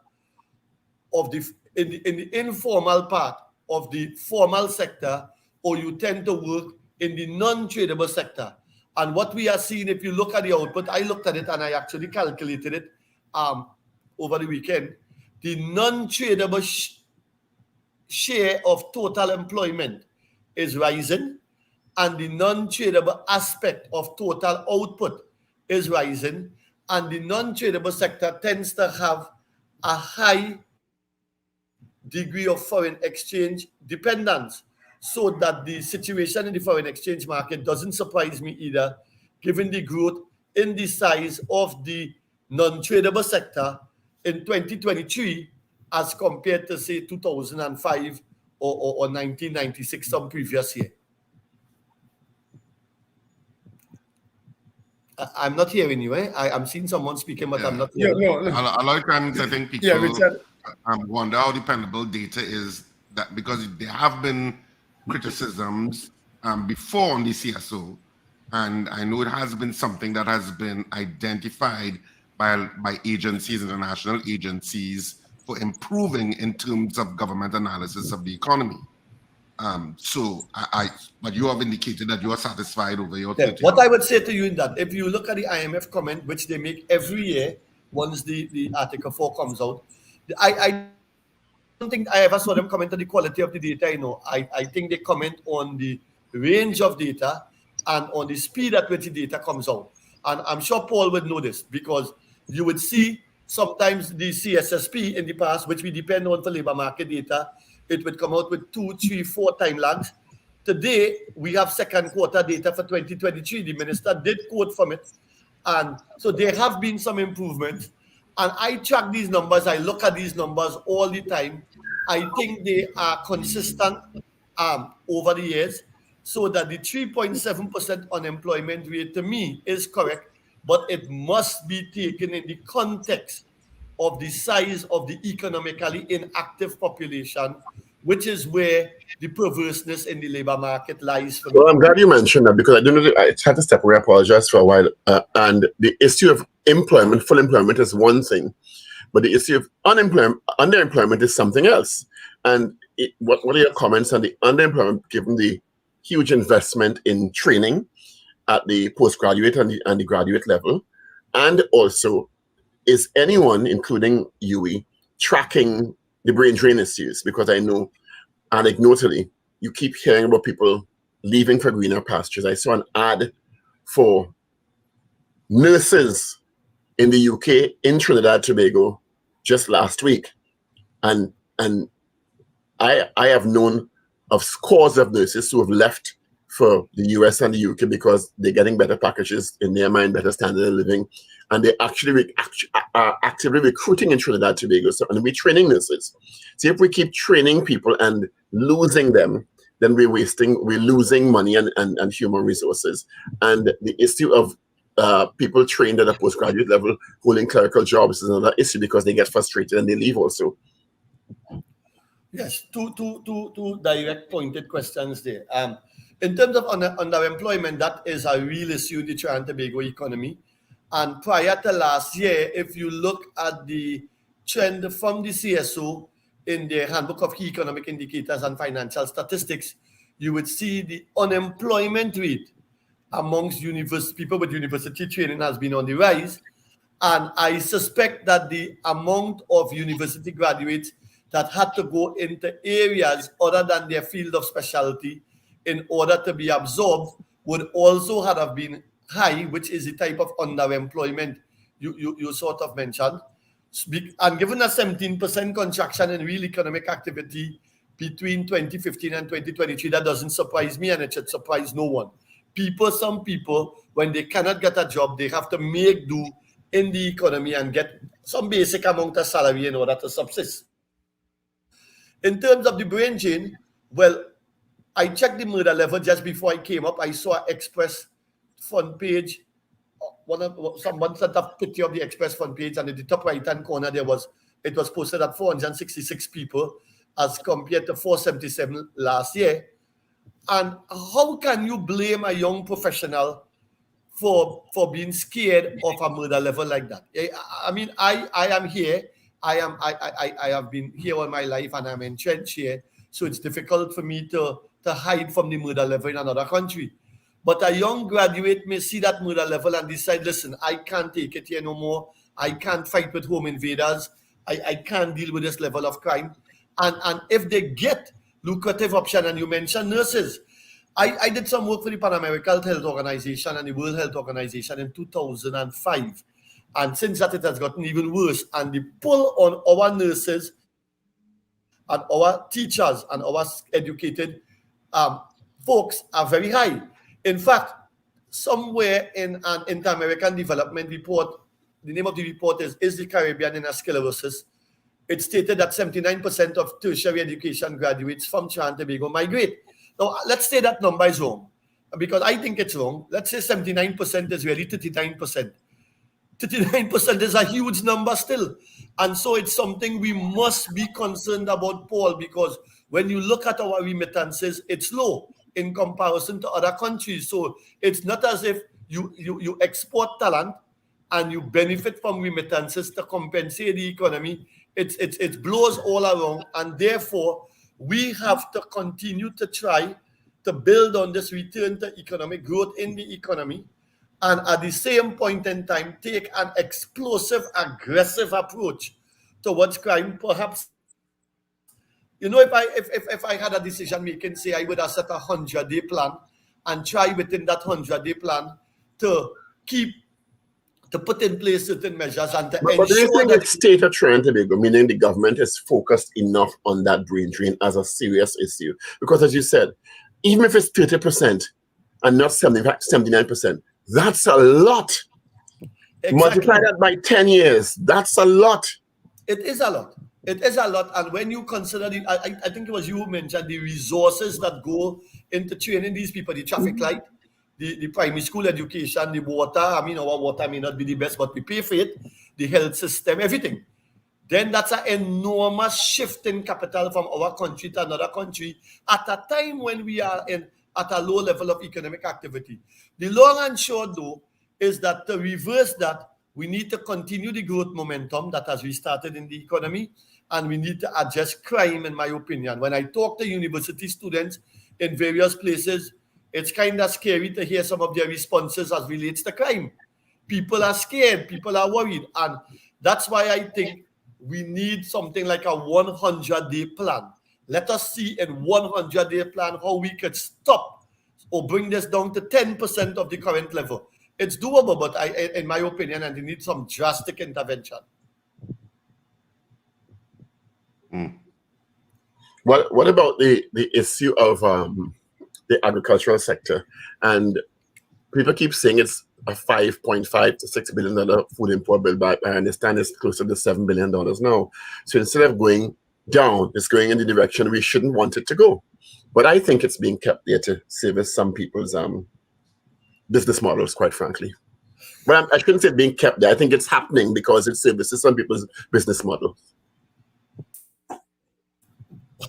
of the informal part of the formal sector, or you tend to work in the non-tradable sector. And what we are seeing, if you look at the output, I looked at it and I actually calculated it over the weekend. The non-tradable share of total employment is rising, and the non-tradable aspect of total output is rising, and the non-tradable sector tends to have a high degree of foreign exchange dependence, so that the situation in the foreign exchange market doesn't surprise me either, given the growth in the size of the non-tradable sector in 2023 as compared to, say, 2005 or 1996, some previous year. I'm not hearing you, eh? I'm seeing someone speaking, but I'm not hearing you. A lot of times I think people wonder how dependable data is, that because there have been criticisms before on the CSO, and I know it has been something that has been identified by agencies, international agencies, for improving in terms of government analysis of the economy. But you have indicated that you are satisfied over your 30 What I would say to you in that, if you look at the IMF comment, which they make every year once the Article 4 comes out, I don't think I ever saw them comment on the quality of the data. I think they comment on the range of data and on the speed at which the data comes out. And I'm sure Paul would know this, because you would see sometimes the CSSP in the past, which we depend on for labor market data, it would come out with 2, 3, 4 time lags. Today, we have second quarter data for 2023. The minister did quote from it, And so there have been some improvements. And I track these numbers. I look at these numbers all the time. I think they are consistent over the years, so that the 3.7% unemployment rate to me is correct, but it must be taken in the context of the size of the economically inactive population, which is where the perverseness in the labor market lies for me. Well, I'm glad you mentioned that, because I don't know. I had to step away. I apologize for a while. And the issue of employment, full employment, is one thing, but the issue of underemployment is something else. And what are your comments on the underemployment, given the huge investment in training at the postgraduate and the graduate level? And also, is anyone, including UE, tracking the brain drain issues? Because I know anecdotally, you keep hearing about people leaving for greener pastures. I saw an ad for nurses in the UK, in Trinidad and Tobago, just last week. And I have known of scores of nurses who have left for the US and the UK because they're getting better packages, in their mind, better standard of living. And they actually are actively recruiting in Trinidad and Tobago. So, and we're training nurses. So if we keep training people and losing them, then we're losing money and human resources. And the issue of people trained at a postgraduate level holding clerical jobs is another issue, because they get frustrated and they leave also. Yes, two direct pointed questions there. In terms of underemployment, that is a real issue in the Trinidad and Tobago economy. And prior to last year, if you look at the trend from the CSO in the Handbook of Key Economic Indicators and Financial Statistics, you would see the unemployment rate amongst people with university training has been on the rise. And I suspect that the amount of university graduates that had to go into areas other than their field of specialty in order to be absorbed would also have been high, which is the type of underemployment you sort of mentioned. And given a 17% contraction in real economic activity between 2015 and 2023, that doesn't surprise me, and it should surprise no one. Some people, when they cannot get a job, they have to make do in the economy and get some basic amount of salary in order to subsist. In terms of the brain drain, well, I checked the murder level just before I came up. I saw Express front page. Someone sent a picture of the Express front page, and in the top right-hand corner, it was posted at 466 people as compared to 477 last year. And how can you blame a young professional for being scared of a murder level like that? I mean, I am here. I have been here all my life, and I'm entrenched here. So it's difficult for me to hide from the murder level in another country. But a young graduate may see that murder level and decide, listen, I can't take it here no more. I can't fight with home invaders. I can't deal with this level of crime. And if they get lucrative option, and you mentioned nurses, I did some work for the Pan American Health Organization and the World Health Organization in 2005. And since that, it has gotten even worse. And the pull on our nurses and our teachers and our educated folks are very high. In fact, somewhere in an Inter-American Development Report, the name of the report is the Caribbean in Sclerosis. It stated that 79% of tertiary education graduates from Trinidad and Tobago migrate. Now, let's say that number is wrong, because I think it's wrong. Let's say 79% is really 39%. 39% is a huge number still. And so it's something we must be concerned about, Paul, because when you look at our remittances, it's low in comparison to other countries. So it's not as if you export talent and you benefit from remittances to compensate the economy. It blows all around, and therefore we have to continue to try to build on this return to economic growth in the economy, and at the same point in time take an explosive, aggressive approach towards crime. Perhaps, if I had a decision making, say I would have set a 100-day plan and try within that 100-day plan to put in place certain measures and to ensure But do you think that the state of Trinidad and Tobago, meaning the government, is focused enough on that brain drain as a serious issue? Because as you said, even if it's 30% and not 79%, that's a lot. Multiply that by 10 years. That's a lot. It is a lot. It is a lot. And when you consider I think it was you who mentioned the resources that go into training these people, the traffic light, the primary school education, the water. I mean, our water may not be the best, but we pay for it, the health system, everything. Then that's an enormous shift in capital from our country to another country at a time when we are at a low level of economic activity. The long and short, though, is that to reverse that, we need to continue the growth momentum that has restarted in the economy, and we need to address crime, in my opinion. When I talk to university students in various places, it's kind of scary to hear some of their responses as relates to crime. People are scared, people are worried, and that's why I think we need something like a 100-day plan. Let us see in 100-day plan how we could stop or bring this down to 10% of the current level. It's doable, but in my opinion, and we need some drastic intervention. What about the issue of the agricultural sector? And people keep saying it's a $5.5 to $6 billion food import bill, but I understand it's closer to $7 billion now. So instead of going down, it's going in the direction we shouldn't want it to go. But I think it's being kept there to service some people's business models, quite frankly. But I shouldn't say being kept there. I think it's happening because it services some people's business models.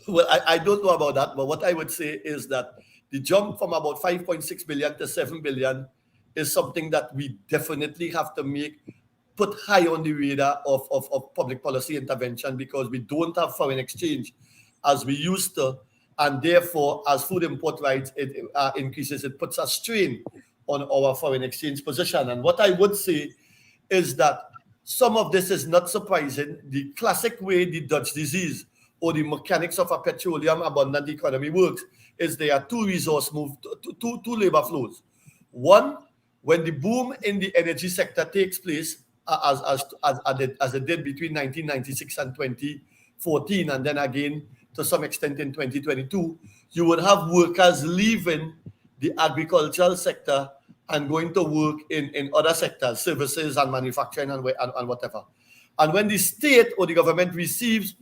Well, I don't know about that, but what I would say is that the jump from about 5.6 billion to 7 billion is something that we definitely have to put high on the radar of public policy intervention, because we don't have foreign exchange as we used to, and therefore, as food import rights increases, it puts a strain on our foreign exchange position. And what I would say is that some of this is not surprising. The classic way the Dutch disease or the mechanics of a petroleum abundant economy works is there are two labor flows. One, when the boom in the energy sector takes place, as it did between 1996 and 2014, and then again to some extent in 2022, you would have workers leaving the agricultural sector and going to work in other sectors, services and manufacturing and whatever. And when the state or the government receives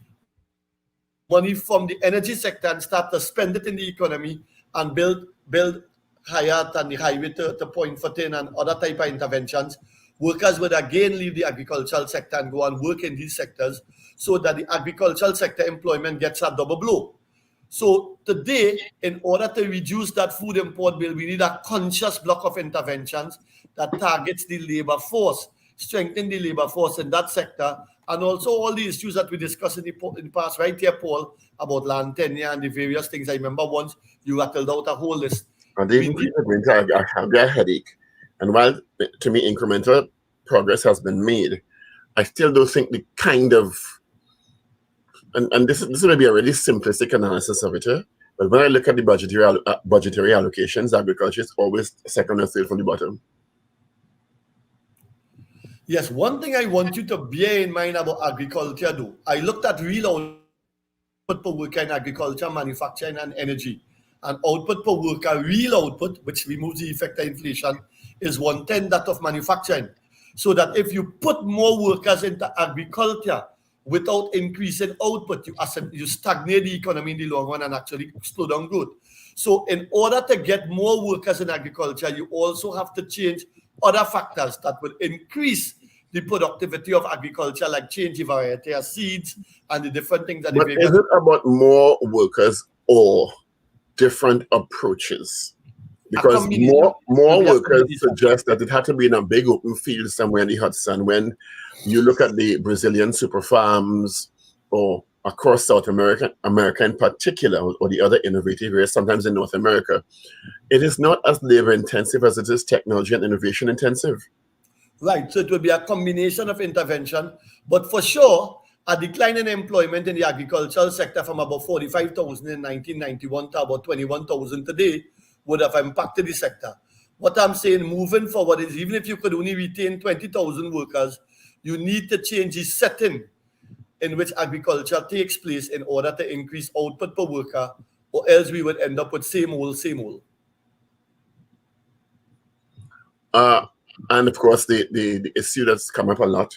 money from the energy sector and start to spend it in the economy and build Hayat and the highway to Point 14 and other type of interventions, workers would again leave the agricultural sector and go and work in these sectors, so that the agricultural sector employment gets a double blow. So today, in order to reduce that food import bill, we need a conscious block of interventions that targets the labor force, strengthen the labor force in that sector, and also all the issues that we discussed in the past, right here, Paul, about land tenure and the various things. I remember once you rattled out a whole list. And even I have a headache. And while, to me, incremental progress has been made, I still don't think the kind of, and this may be a really simplistic analysis of it, but when I look at the budgetary allocations, agriculture is always second or third from the bottom. Yes, one thing I want you to bear in mind about agriculture, though, I looked at real output per worker in agriculture, manufacturing, and energy. And output per worker, real output, which removes the effect of inflation, is 1/10 that of manufacturing. So that if you put more workers into agriculture without increasing output, you stagnate the economy in the long run and actually slow down growth. So in order to get more workers in agriculture, you also have to change other factors that will increase the productivity of agriculture, like change the variety of seeds and the different things that. But is it about more workers or different approaches? Because more workers suggest that it had to be in a big open field somewhere in the Hudson. When you look at the Brazilian super farms or across South America in particular, or the other innovative areas, sometimes in North America, it is not as labor intensive as it is technology and innovation intensive. Right, so it will be a combination of intervention, but for sure, a decline in employment in the agricultural sector from about 45,000 in 1991 to about 21,000 today would have impacted the sector. What I'm saying moving forward is, even if you could only retain 20,000 workers, you need to change the setting in which agriculture takes place in order to increase output per worker, or else we would end up with same old. And of course, the issue that's come up a lot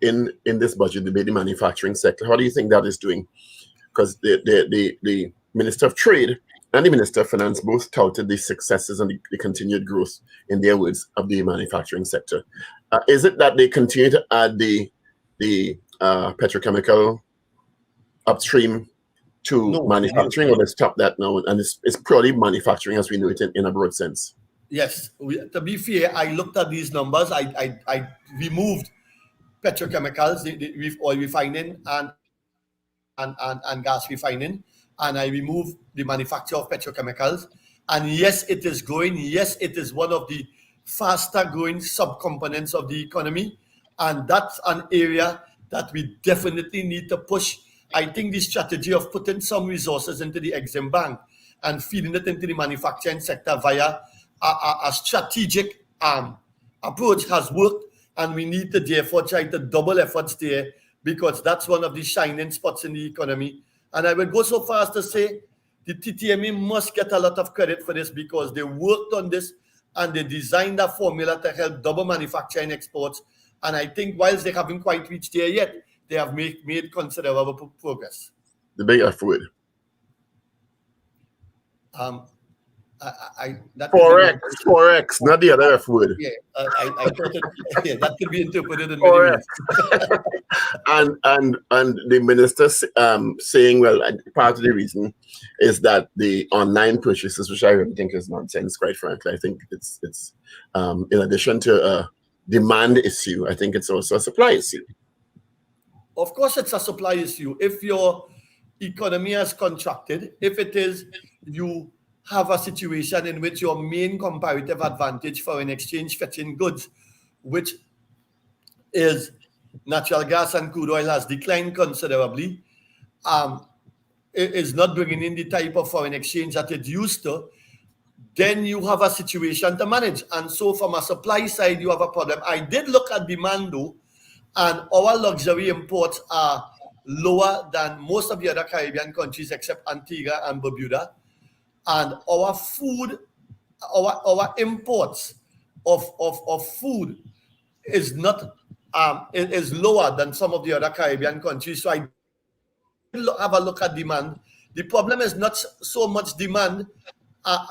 in this budget debate, the manufacturing sector. How do you think that is doing? Because the Minister of Trade and the Minister of Finance both touted the successes and the continued growth, in their words, of the manufacturing sector. Is it that they continue to add the petrochemical upstream to manufacturing, or they stop that now, and it's purely manufacturing as we know it in a broad sense? Yes, to be fair, I looked at these numbers. I removed petrochemicals, the oil refining and gas refining, and I removed the manufacture of petrochemicals. And yes, it is growing. Yes, it is one of the faster growing subcomponents of the economy, and that's an area that we definitely need to push. I think the strategy of putting some resources into the Exim Bank and feeding it into the manufacturing sector via a strategic approach has worked, and we need to therefore try to double efforts there, because that's one of the shining spots in the economy. And I will go so far as to say the TTME must get a lot of credit for this, because they worked on this and they designed a formula to help double manufacturing exports. And I think whilst they haven't quite reached there yet, they have made considerable progress. The big F word. Forex, not the other F word. Yeah, I thought that could be interpreted in many ways. and the minister saying, well, part of the reason is that the online purchases, which I really think is nonsense, quite frankly. I think it's in addition to a demand issue, I think it's also a supply issue. Of course, it's a supply issue. If your economy has contracted, if it is you have a situation in which your main comparative advantage for an exchange fetching goods, which is natural gas and crude oil, has declined considerably, it is not bringing in the type of foreign exchange that it used to, then you have a situation to manage. And so from a supply side, you have a problem. I did look at demand though, and our luxury imports are lower than most of the other Caribbean countries except Antigua and Barbuda. And our food, our imports of food is not is lower than some of the other Caribbean countries. So I have a look at demand. The problem is not so much demand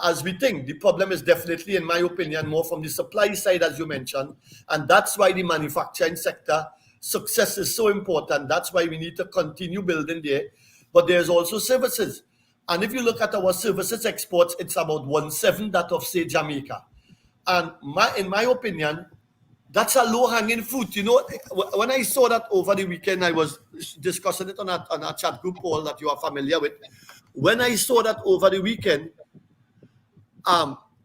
as we think. The problem is definitely, in my opinion, more from the supply side, as you mentioned. And that's why the manufacturing sector success is so important. That's why we need to continue building there. But there's also services. And if you look at our services exports, it's about 1/7 that of, say, Jamaica. And in my opinion, that's a low-hanging fruit. You know, when I saw that over the weekend, I was discussing it on a chat group call that you are familiar with. When I saw that over the weekend,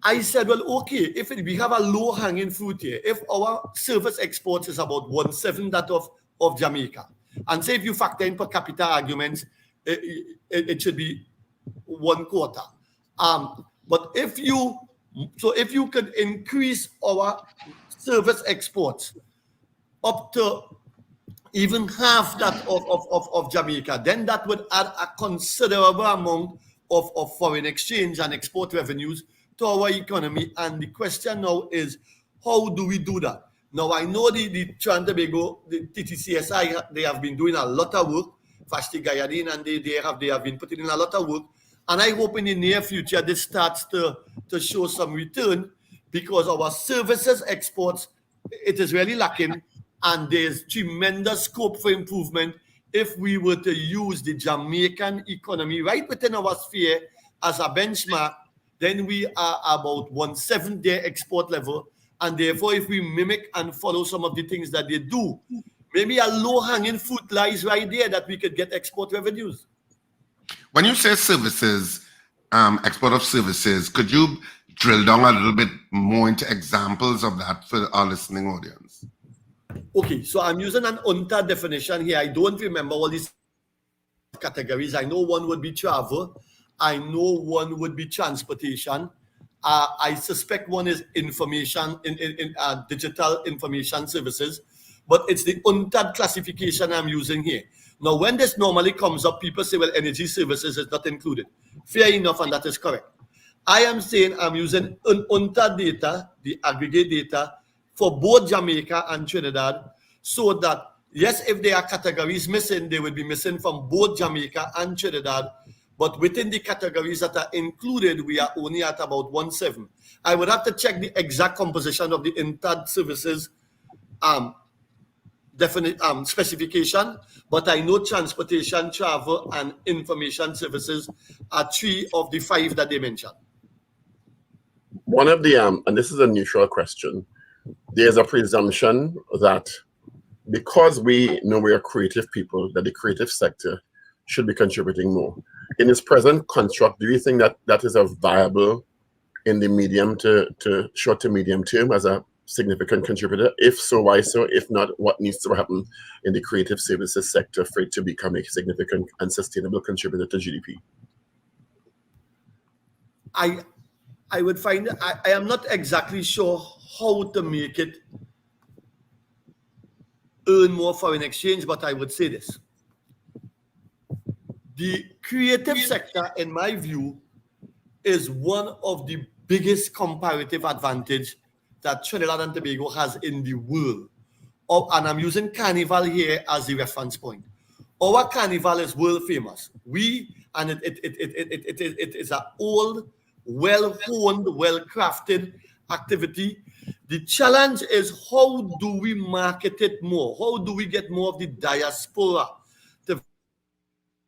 I said, well, okay, if we have a low-hanging fruit here, if our service exports is about 1/7 that of Jamaica, and say if you factor in per capita arguments, it should be 1/4. But if you could increase our service exports up to even half that of Jamaica, then that would add a considerable amount of foreign exchange and export revenues to our economy. And the question now is, how do we do that? Now, I know the Trinidad and Tobago, the TTCSI, they have been doing a lot of work. Vashti Gayadin, and they have been putting in a lot of work. And I hope in the near future this starts to show some return, because our services exports, it is really lacking, and there's tremendous scope for improvement if we were to use the Jamaican economy right within our sphere as a benchmark. Then we are about 1/7 their export level, and therefore if we mimic and follow some of the things that they do, maybe a low-hanging fruit lies right there that we could get export revenues. When you say services, export of services, could you drill down a little bit more into examples of that for our listening audience? Okay, so I'm using an UNTA definition here. I don't remember all these categories. I know one would be travel. I know one would be transportation. I suspect one is information, in digital information services. But it's the UNTAD classification I'm using here. Now, when this normally comes up, people say, well, energy services is not included. Fair enough, and that is correct. I am saying I'm using UNTAD data the aggregate data for both Jamaica and Trinidad, so that, yes, if there are categories missing, they will be missing from both Jamaica and Trinidad. But within the categories that are included, we are only at about 1/7. I would have to check the exact composition of the INTAD services specification, but I know transportation, travel, and information services are 3 of the 5 that they mentioned. One of the, and this is a neutral question, there's a presumption that because we know we are creative people, that the creative sector should be contributing more. In its present construct, do you think that that is a viable in the medium to short to medium term as a significant contributor? If so, why so? If not, what needs to happen in the creative services sector for it to become a significant and sustainable contributor to GDP? I would find, I am not exactly sure how to make it earn more foreign exchange, but I would say this. The creative sector, in my view, is one of the biggest comparative advantage that Trinidad and Tobago has in the world. And I'm using Carnival here as the reference point. Our Carnival is world famous. It is an old, well-honed, well-crafted activity. The challenge is, how do we market it more? How do we get more of the diaspora to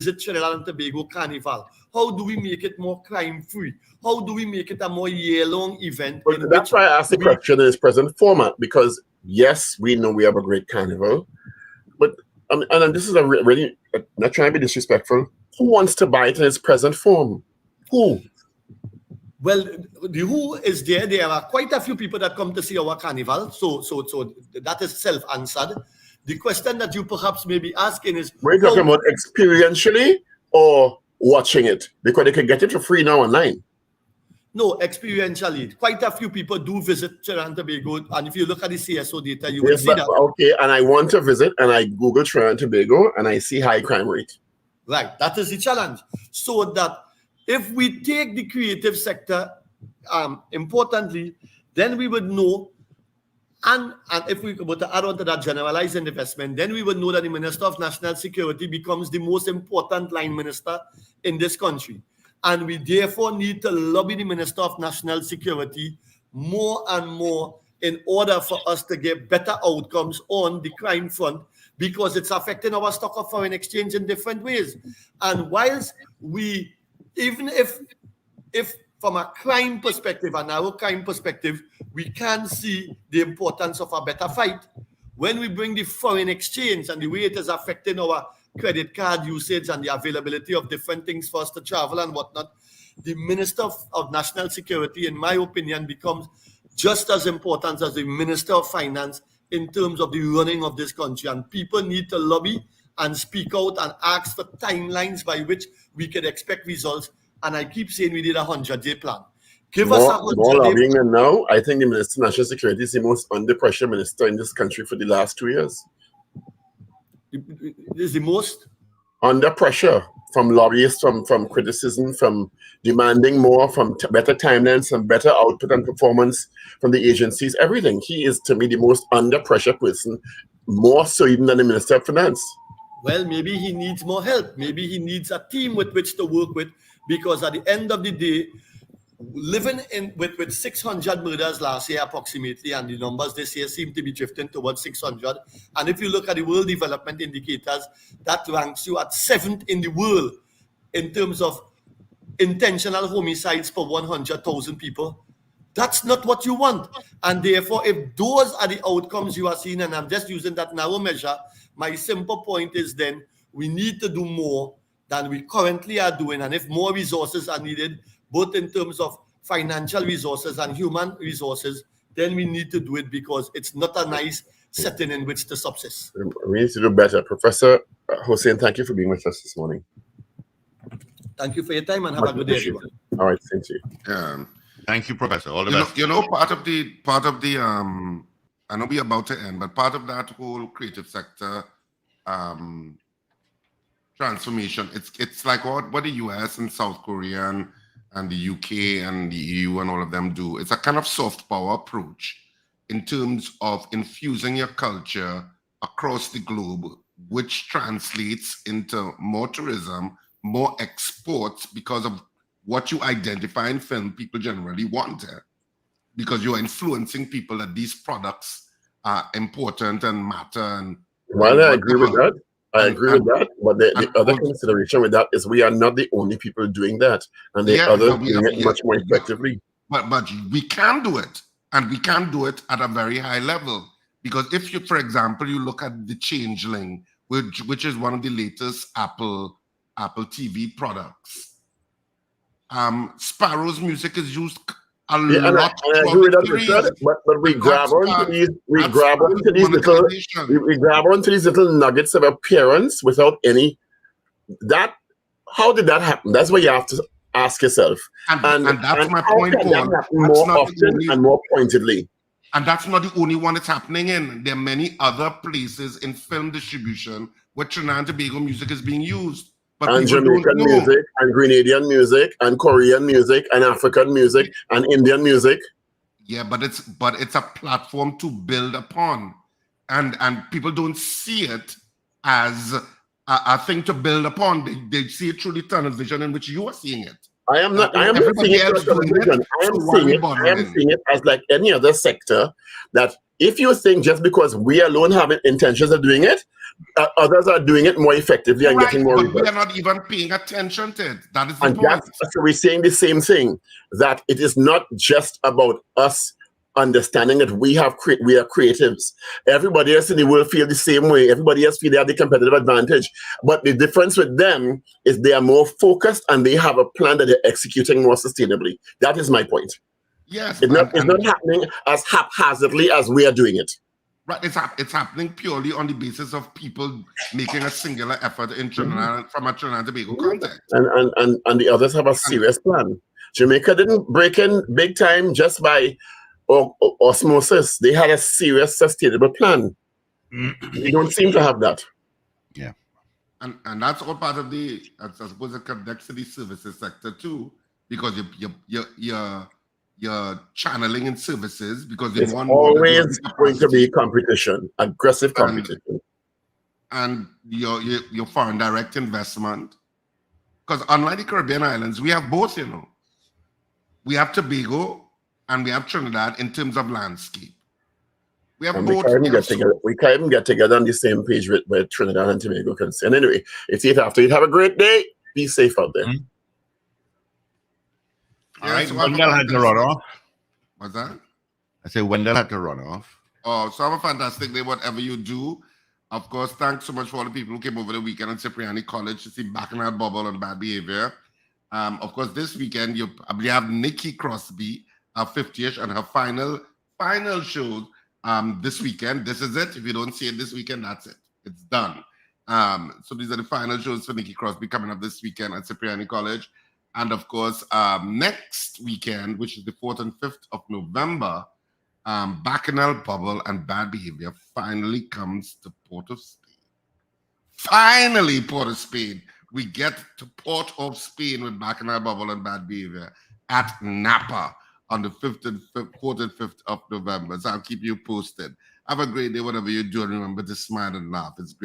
visit Trinidad and Tobago Carnival? How do we make it more crime-free? How do we make it a more year-long event? But that's why I asked the question in its present format, because yes, we know we have a great carnival, but and this is a really, not trying to be disrespectful, who wants to buy it in its present form? Who? Well, the who is there. There are quite a few people that come to see our carnival, so that is self-answered. The question that you perhaps may be asking is, we're talking about experientially or watching it, because they can get it for free now online. No, experientially. Quite a few people do visit Trinidad and Tobago, and if you look at the CSO data, you will see that. Okay, and I want to visit, and I Google Trinidad and Tobago, and I see high crime rate. Right, that is the challenge. So that if we take the creative sector importantly, then we would know, and if we were to add on to that generalized investment, then we would know that the Minister of National Security becomes the most important line minister in this country. And we therefore need to lobby the Minister of National Security more and more in order for us to get better outcomes on the crime front, because it's affecting our stock of foreign exchange in different ways. And whilst we, even if from a crime perspective, an narrow crime perspective, we can see the importance of a better fight, when we bring the foreign exchange and the way it is affecting our credit card usage and the availability of different things for us to travel and whatnot, the Minister of National Security, in my opinion, becomes just as important as the Minister of Finance in terms of the running of this country. And people need to lobby and speak out and ask for timelines by which we can expect results. And I keep saying we need a 100-day plan. Give us a 100-day plan. Now, I think the Minister of National Security is the most under pressure minister in this country for the last 2 years. Is the most under pressure from lobbyists, from criticism, from demanding more, from better timelines, from better output and performance from the agencies, everything. He is, to me, the most under pressure person, more so even than the Minister of Finance. Well, maybe he needs more help. Maybe he needs a team with which to work with, because at the end of the day, living in with 600 murders last year approximately, and the numbers this year seem to be drifting towards 600. And if you look at the World Development Indicators, that ranks you at 7th in the world in terms of intentional homicides per 100,000 people. That's not what you want. And therefore, if those are the outcomes you are seeing, and I'm just using that narrow measure, my simple point is then we need to do more than we currently are doing. And if more resources are needed, both in terms of financial resources and human resources, then we need to do it, because it's not a nice setting in which to subsist. We need to do better. Professor Hossain, thank you for being with us this morning. Thank you for your time, and have a good day, everyone. All right, thank you. Thank you, Professor. All the best. Part of the I know we're about to end, but part of that whole creative sector transformation, it's like what the US and South Korea and the UK and the EU and all of them do. It's a kind of soft power approach in terms of infusing your culture across the globe, which translates into more tourism, more exports, because of what you identify in film people generally want. Because you're influencing people that these products are important and matter. And Well, I agree with whatever. that. I agree with that. But the other also- consideration with that is we are not the only people doing that, and the Yeah, others but we doing have- it much more yeah. effectively. But we can do it, and we can do it at a very high level. Because if you, for example, you look at the Changeling, which is one of the latest Apple TV products, Sparrow's music is used a Yeah, and lot. I agree with that, Richard. But we And grab that's onto these, we that's grab part onto of these little, monetization. we grab onto these little nuggets of appearance without any. That, how did that happen? That's what you have to ask yourself. And that's my how point, can that Paul. happen That's more not the often only- and more pointedly? And that's not the only one it's happening in. There are many other places in film distribution where Trinidad and Tobago music is being used. But And people Jamaican don't know. music, and Grenadian music, and Korean music, and African music, and Indian music. Yeah, but it's a platform to build upon. And people don't see it as a thing to build upon. They see it through the tunnel vision in which you are seeing it. I am not seeing Everybody it else as a doing television. it, I am so why seeing we it. I am bothering? seeing it as like any other sector. That if you think just because we alone have intentions of doing it, others are doing it more effectively and Right, getting more but we results. are not even paying attention to it. That is the And point. so we're saying the same thing, that it is not just about us understanding that we are creatives. Everybody else in the world feel the same way. Everybody else feel they have the competitive advantage. But the difference with them is they are more focused and they have a plan that they're executing more sustainably. That is my point. Yes, It's not happening as haphazardly as we are doing it. right. It's happening purely on the basis of people making a singular effort in Trinidad from a Trinidad and Tobago context. And the others have a serious plan. Jamaica didn't break in big time just by osmosis. They had a serious, sustainable plan. We don't seem to have that. Yeah. And that's all part of the, I suppose it connects to the services sector too, because you're channeling in services because It's always going to be competition, aggressive competition. And your foreign direct investment. Because unlike the Caribbean islands, we have both, you know. We have Tobago and we have Trinidad in terms of landscape. We have And both. we can't even get together on the same page with Trinidad and Tobago concerned. Anyway, it's 8 after 8. Have a great day. Be safe out there. All right, Wendell had to run off. What's that? I said Wendell had to run off. Oh, so have a fantastic day, whatever you do. Of course, thanks so much for all the people who came over the weekend at Cipriani College to see Bacchanal Bubble and Bad Behavior. Of course, this weekend, we have Nikki Crosby, her 50th, and her final shows this weekend. This is it. If you don't see it this weekend, that's it. It's done. So these are the final shows for Nikki Crosby coming up this weekend at Cipriani College. And of course, next weekend, which is the 4th and 5th of November, Bacchanal Bubble and Bad Behavior finally comes to Port of Spain. Finally, Port of Spain. We get to Port of Spain with Bacchanal Bubble and Bad Behavior at Napa on the 4th and 5th of November. So I'll keep you posted. Have a great day, whatever you do. And remember to smile and laugh. It's great.